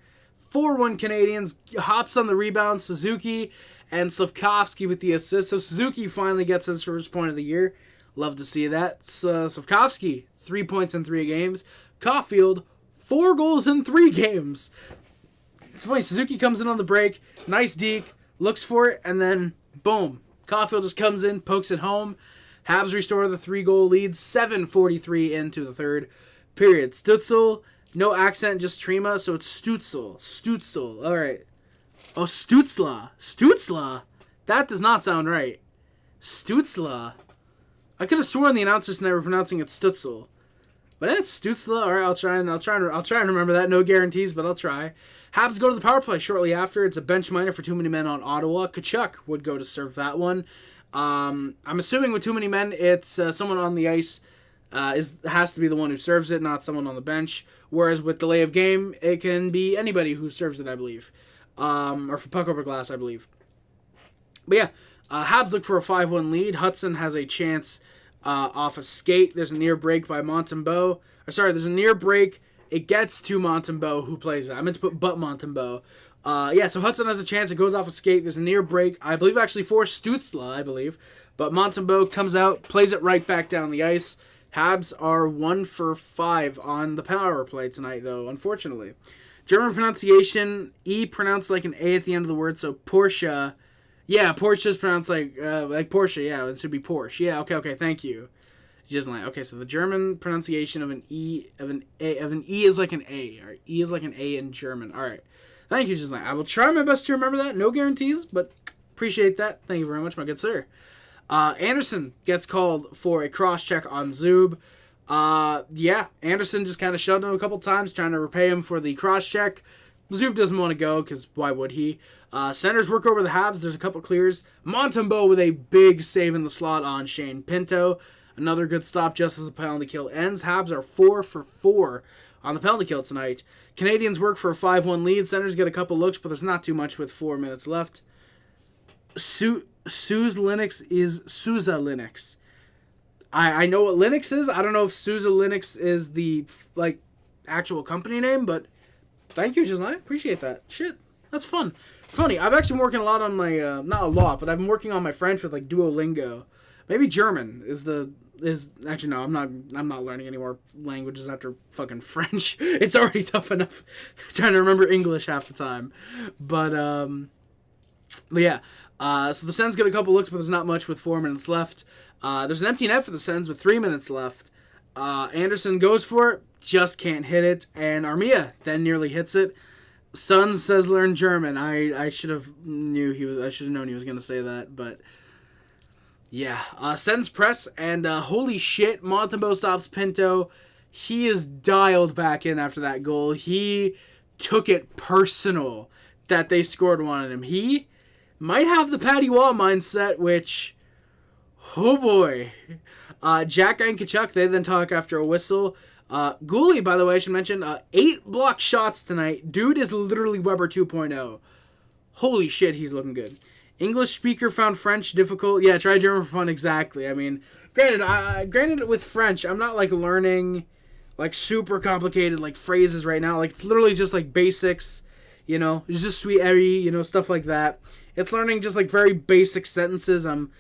Canadiens, hops on the rebound. Suzuki and Slavkovsky with the assist. So Suzuki finally gets his first point of the year. Love to see that. Slavkovsky, 3 points in 3 games. Caulfield, 4 goals in 3 games. It's funny, Suzuki comes in on the break. Nice deke, looks for it, and then boom. Caulfield just comes in, pokes it home. Habs restore the 3-goal lead. 7:43 into the third period. Stützle, no accent, just Trima, so it's Stützle. All right. Oh, Stützle. That does not sound right. Stützle. I could have sworn the announcers never pronouncing it Stützle. But it's Stützle. All right, I'll try and remember that. No guarantees, but I'll try. Habs go to the power play shortly after. It's a bench minor for too many men on Ottawa. Tkachuk would go to serve that one. I'm assuming with too many men, it's someone on the ice has to be the one who serves it, not someone on the bench. Whereas with delay of game, it can be anybody who serves it, I believe. Or for puck over glass, I believe. But yeah, Habs look for a 5-1 lead. Hudson has a chance off a skate. There's a near break by Montembeault. There's a near break. It gets to Montembeault, who plays it. I meant to put but Montembeault. So Hudson has a chance. It goes off a skate. There's a near break. I believe actually for Stützle, But Montembeault comes out, plays it right back down the ice. Habs are 1 for 5 on the power play tonight, though, unfortunately. German pronunciation, E pronounced like an A at the end of the word, so Porsche. Yeah, Porsche is pronounced like Porsche, yeah, it should be Porsche. Yeah, okay, thank you. Just like, okay, so the German pronunciation of an E is like an A. All right, E is like an A in German. All right, thank you, just like I will try my best to remember that. No guarantees, but appreciate that. Thank you very much, my good sir. Anderson gets called for a cross check on Zub. Yeah, Anderson just kind of shoved him a couple times, trying to repay him for the cross check. Zub doesn't want to go because why would he? Senators work over the Habs. There's a couple clears. Montembeault with a big save in the slot on Shane Pinto. Another good stop just as the penalty kill ends. Habs are 4 for 4 on the penalty kill tonight. Canadiens work for a 5-1 lead. Senators get a couple looks, but there's not too much with 4 minutes left. Suze Linux is Sousa Linux. I know what Linux is. I don't know if Sousa Linux is the actual company name, but thank you, Gislain. Appreciate that. Shit, that's fun. It's funny. I've actually been working a lot on my not a lot, but I've been working on my French with Duolingo. Maybe German is actually no. I'm not learning any more languages after fucking French. It's already tough enough trying to remember English half the time. But yeah. So the Sens get a couple looks, but there's not much with 4 minutes left. There's an empty net for the Sens with 3 minutes left. Anderson goes for it, just can't hit it, and Armia then nearly hits it. Sons says learn German. I should have known he was gonna say that, but yeah. Sens press, and holy shit, Montembeault stops Pinto. He is dialed back in after that goal. He took it personal that they scored one on him. He might have the Patty Waugh mindset, which, oh boy. Jack and Kachuk, they then talk after a whistle. Gooley, by the way, I should mention, 8 block shots tonight. Dude is literally Weber 2.0. Holy shit, he's looking good. English speaker found French difficult. Yeah, try German for fun, exactly. I mean, granted with French, I'm not learning super complicated phrases right now. It's literally just basics, it's just sweet airy, stuff like that. It's learning just very basic sentences. I'm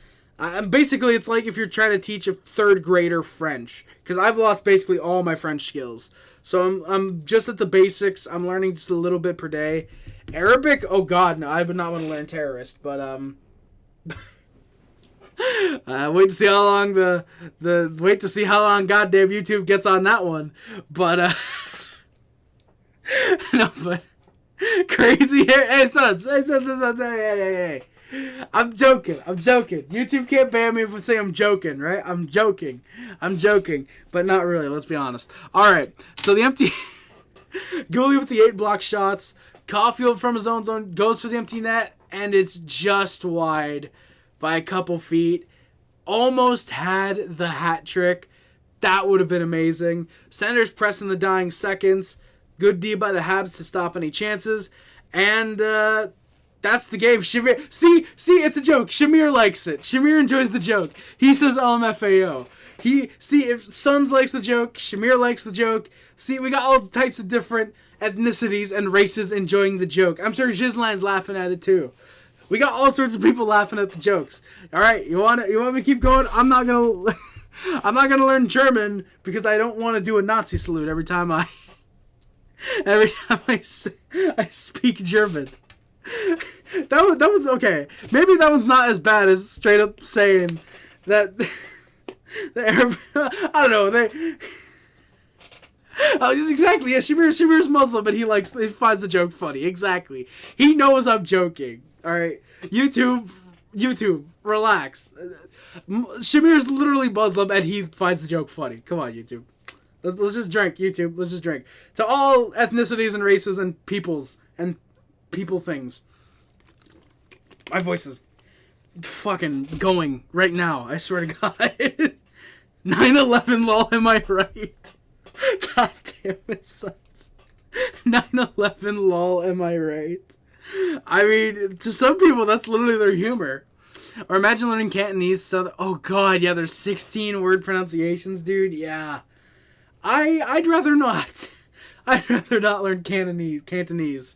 basically, it's like if you're trying to teach a 3rd grader French, because I've lost basically all my French skills. So I'm just at the basics. I'm learning just a little bit per day. Arabic, oh god, no, I would not want to learn terrorist, but wait to see how long wait to see how long goddamn YouTube gets on that one. But no, but crazy hair. Hey, sons, hey. I'm joking. YouTube can't ban me if I say I'm joking, right? I'm joking, but not really. Let's be honest. All right. So the empty goalie with the 8 block shots. Caulfield from his own zone goes for the empty net, and it's just wide by a couple feet. Almost had the hat trick. That would have been amazing. Senators press in the dying seconds. Good D by the Habs to stop any chances, and that's the game. Shamir, see, it's a joke. Shamir likes it. Shamir enjoys the joke. He says LMFAO. If Sons likes the joke, Shamir likes the joke. See, we got all types of different ethnicities and races enjoying the joke. I'm sure Gislain's laughing at it too. We got all sorts of people laughing at the jokes. All right, you want me to keep going? I'm not gonna learn German because I don't want to do a Nazi salute every time I speak German. That one's okay. Maybe that one's not as bad as straight up saying that the Arab. I don't know. Exactly. Yeah, Shamir's Muslim, but he finds the joke funny. Exactly. He knows I'm joking. All right, YouTube, relax. Shamir's literally Muslim, and he finds the joke funny. Come on, YouTube. Let's just drink, YouTube. Let's just drink. To all ethnicities and races and peoples and people things. My voice is fucking going right now. I swear to God. 9/11 lol, am I right? God damn it, sons. 9/11 lol, am I right? I mean, to some people, that's literally their humor. Or imagine learning Cantonese. Oh god, yeah, there's 16 word pronunciations, dude. Yeah. I'd rather not. I'd rather not learn Cantonese.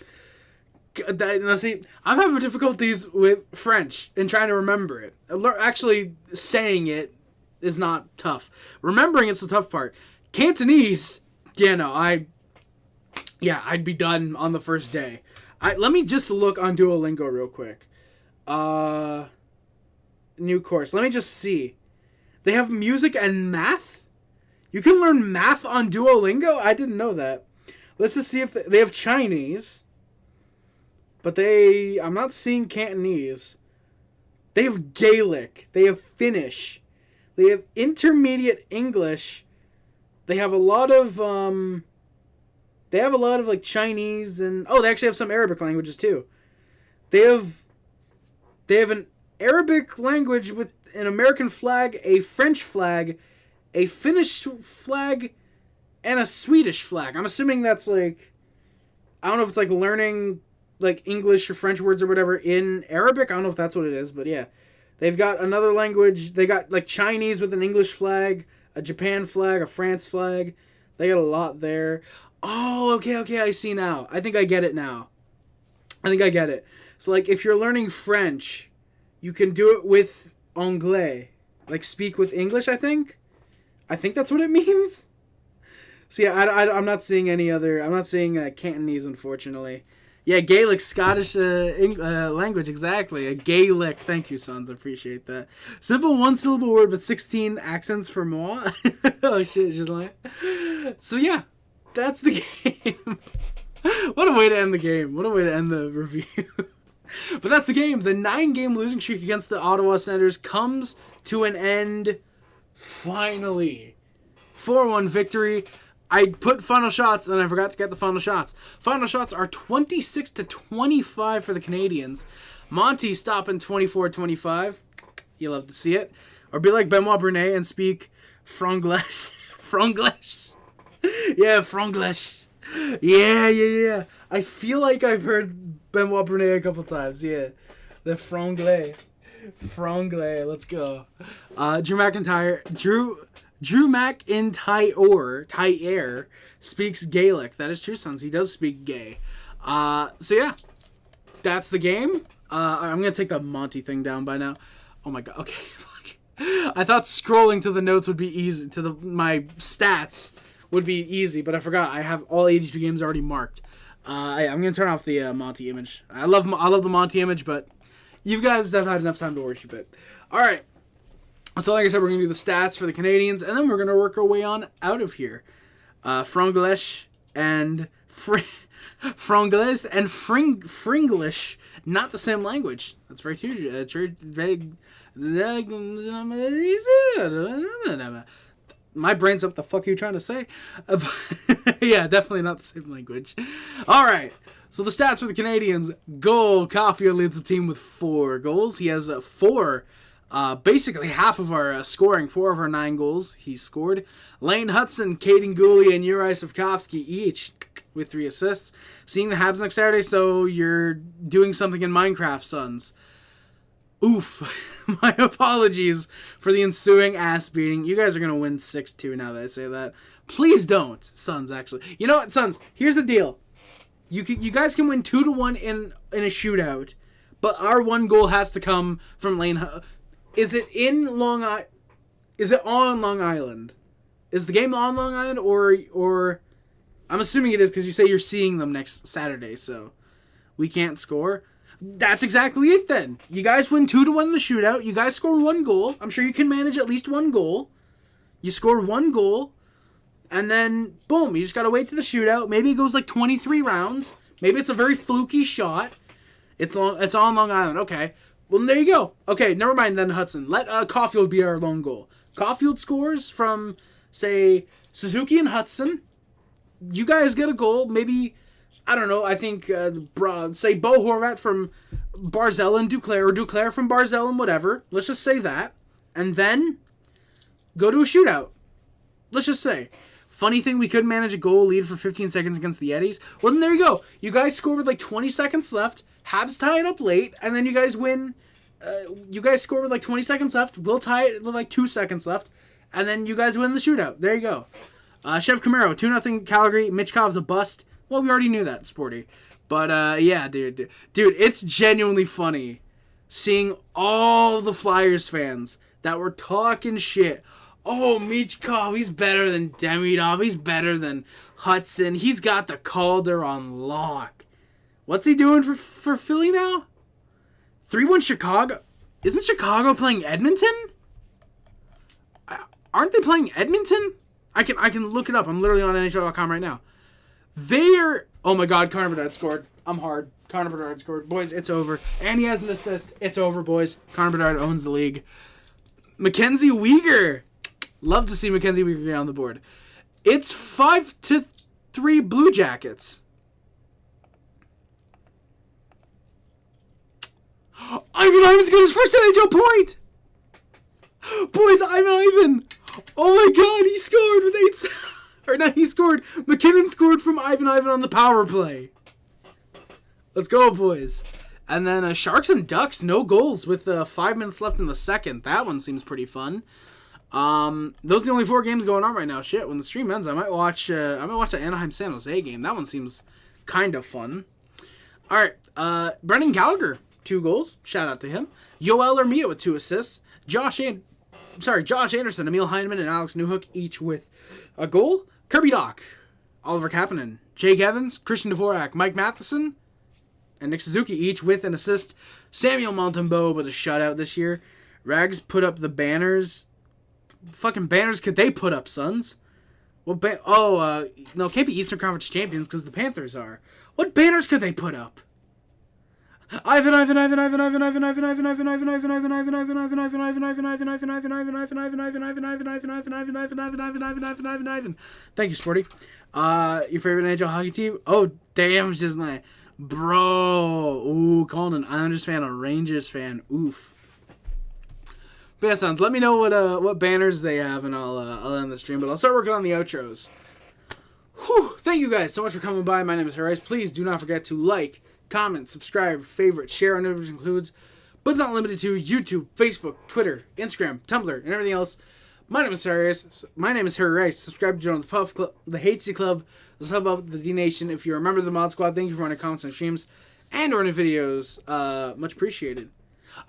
Now, see, I'm having difficulties with French and trying to remember it. Actually saying it is not tough. Remembering it's the tough part. Cantonese, I'd be done on the first day. Let me just look on Duolingo real quick. New course. Let me just see. They have music and math? You can learn math on Duolingo? I didn't know that. Let's just see if they have Chinese. But I'm not seeing Cantonese. They have Gaelic. They have Finnish. They have intermediate English. They have a lot of like Chinese and they actually have some Arabic languages too. They have an Arabic language with an American flag, a French flag, a Finnish flag, and a Swedish flag. I'm assuming that's like, I don't know if it's like learning like English or French words or whatever in Arabic. I don't know if that's what it is, but yeah. They've got another language. They got like Chinese with an English flag, a Japan flag, a France flag. They got a lot there. Oh, okay, I see now. I think I get it now. So like if you're learning French, you can do it with anglais. Like speak with English, I think. I think that's what it means. So yeah, I'm not seeing any other. I'm not seeing Cantonese, unfortunately. Yeah, Gaelic, Scottish language, exactly. A Gaelic. Thank you, sons. I appreciate that. Simple one-syllable word, but 16 accents for moi. Oh, shit, just like... So, yeah, that's the game. What a way to end the game. What a way to end the review. But that's the game. The 9-game losing streak against the Ottawa Senators comes to an end, finally. 4-1 victory. I put final shots, and I forgot to get the final shots. Final shots are 26-25 for the Canadiens. Monty stopping 24-25. You love to see it. Or be like Benoit Brunet and speak Franglish. Franglish. Yeah, Franglish. Yeah. I feel like I've heard Benoit Brunet a couple times. Yeah. The Franglais. Let's go. Drew McIntyre speaks Gaelic. That is true, sons. He does speak gay. So yeah, that's the game. I'm gonna take the Monty thing down by now. Oh my god. Okay. I thought scrolling to the notes would be easy. My stats would be easy, but I forgot. I have all 82 games already marked. I'm gonna turn off the Monty image. I love the Monty image, but you guys have had enough time to worship it. All right. So like I said, we're going to do the stats for the Canadiens, and then we're going to work our way on out of here. Franglish and Fringlish, not the same language. That's very true. My brain's up. The fuck are you trying to say? Yeah, definitely not the same language. All right. So the stats for the Canadiens. Goal. Caulfield leads the team with 4 goals. He has 4. Basically half of our scoring, 4 of our 9 goals he scored. Lane Hudson, Caden Gooley, and Juraj Slafkovsky each with 3 assists. Seeing the Habs next Saturday, so you're doing something in Minecraft, sons. Oof. My apologies for the ensuing ass beating. You guys are going to win 6-2 now that I say that. Please don't, sons, actually. You know what, sons? Here's the deal. You guys can win 2-1 in a shootout, but our 1 goal has to come from Lane Hudson. Is it Is it on Long Island? Is the game on Long Island or I'm assuming it is because you say you're seeing them next Saturday, so we can't score. That's exactly it then. You guys win 2-1 in the shootout. You guys score 1 goal. I'm sure you can manage at least 1 goal. You score 1 goal, and then boom, you just gotta wait to the shootout. Maybe it goes like 23 rounds. Maybe it's a very fluky shot. It's on Long Island. Okay. Well, there you go. Okay, never mind then, Hudson. Let Caulfield be our lone goal. Caulfield scores from, say, Suzuki and Hudson. You guys get a goal. Maybe, I don't know, I think, say, Bo Horvat from Barzell and Duclair, or Duclair from Barzell and whatever. Let's just say that. And then go to a shootout. Let's just say. Funny thing, we could manage a goal lead for 15 seconds against the Eddies. Well, then there you go. You guys score with like 20 seconds left. Habs tie it up late, and then you guys win. You guys score with like 20 seconds left. We'll tie it with like 2 seconds left, and then you guys win the shootout. There you go. Chef Camaro, 2-0 Calgary. Mitchkov's a bust. Well, we already knew that, Sporty. But, yeah, dude, it's genuinely funny seeing all the Flyers fans that were talking shit. Oh, Michkov, he's better than Demidov. He's better than Hudson. He's got the Calder on lock. What's he doing for Philly now? 3-1 Chicago. Isn't Chicago playing Edmonton? Aren't they playing Edmonton? I can look it up. I'm literally on NHL.com right now. They're... Oh my god, Connor Bedard scored. I'm hard. Connor Bedard scored. Boys, it's over. And he has an assist. It's over, boys. Connor Bedard owns the league. Mackenzie Weegar. Love to see Mackenzie Weegar get on the board. It's 5-3 Blue Jackets. Ivan's got his first NHL point! Boys, Ivan! Oh my god, he scored with 8... Or not, he scored. McKinnon scored from Ivan on the power play. Let's go, boys. And then Sharks and Ducks, no goals with 5 minutes left in the second. That one seems pretty fun. Those are the only 4 games going on right now. Shit, when the stream ends, I might watch the Anaheim San Jose game. That one seems kind of fun. All right, Brendan Gallagher, 2 goals. Shout out to him. Yoel Armia with 2 assists. Josh Anderson, Emil Heineman, and Alex Newhook each with a goal. Kirby Doc, Oliver Kapanen, Jake Evans, Christian Dvorak, Mike Matheson, and Nick Suzuki each with an assist. Samuel Montembeault with a shutout this year. Rags put up the banners. Fucking banners could they put up, sons? What no, it can't be Eastern Conference champions because the Panthers are. What banners could they put up? Ivan. Thank you, Sporty. Your favorite NHL hockey team? Oh, damn, it's just like, bro. Ooh, calling an Islanders fan a Rangers fan. Oof. But yeah, sons, let me know what banners they have, and I'll end the stream. But I'll start working on the outros. Whew, thank you guys so much for coming by. My name is Harris. Please do not forget to like, comment, subscribe, favorite, share, and everything includes, but it's not limited to YouTube, Facebook, Twitter, Instagram, Tumblr, and everything else. My name is Harry Rice. Subscribe to join the Puff Club, the HC Club, the Sub Up, the D Nation. If you're a member of the Mod Squad, thank you for running comments and streams and or in videos. Much appreciated.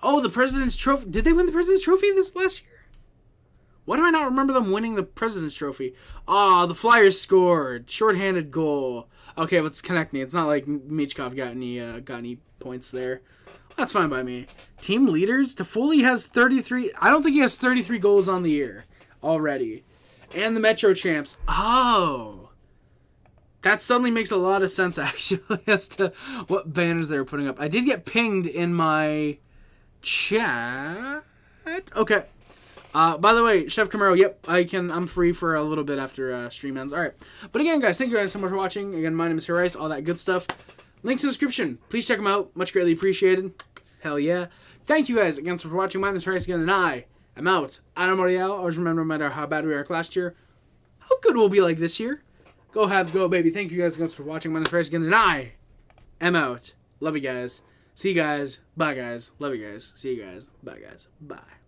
Oh, the President's Trophy. Did they win the President's Trophy this last year? Why do I not remember them winning the President's Trophy? Ah, the Flyers scored. Shorthanded goal. Okay, let's connect me. It's not like Michkov got any points there. That's fine by me. Team leaders. Toffoli has 33. I don't think he has 33 goals on the year already. And the Metro Champs. Oh. That suddenly makes a lot of sense, actually, as to what banners they were putting up. I did get pinged in my chat. Okay. By the way, Chef Camaro, yep, I'm free for a little bit after stream ends. Alright. But again, guys, thank you guys so much for watching. Again, my name is Rice, all that good stuff. Links in the description. Please check them out. Much greatly appreciated. Hell yeah. Thank you guys again for watching. My name is Rice again, and I am out. Adam Montreal. Always remember, no matter how bad we were last year, how good we'll be like this year. Go Habs, go baby. Thank you guys again for watching. My name is Rice again, and I am out. Love you guys. See you guys. Bye, guys. Love you guys. See you guys. Bye, guys. Bye.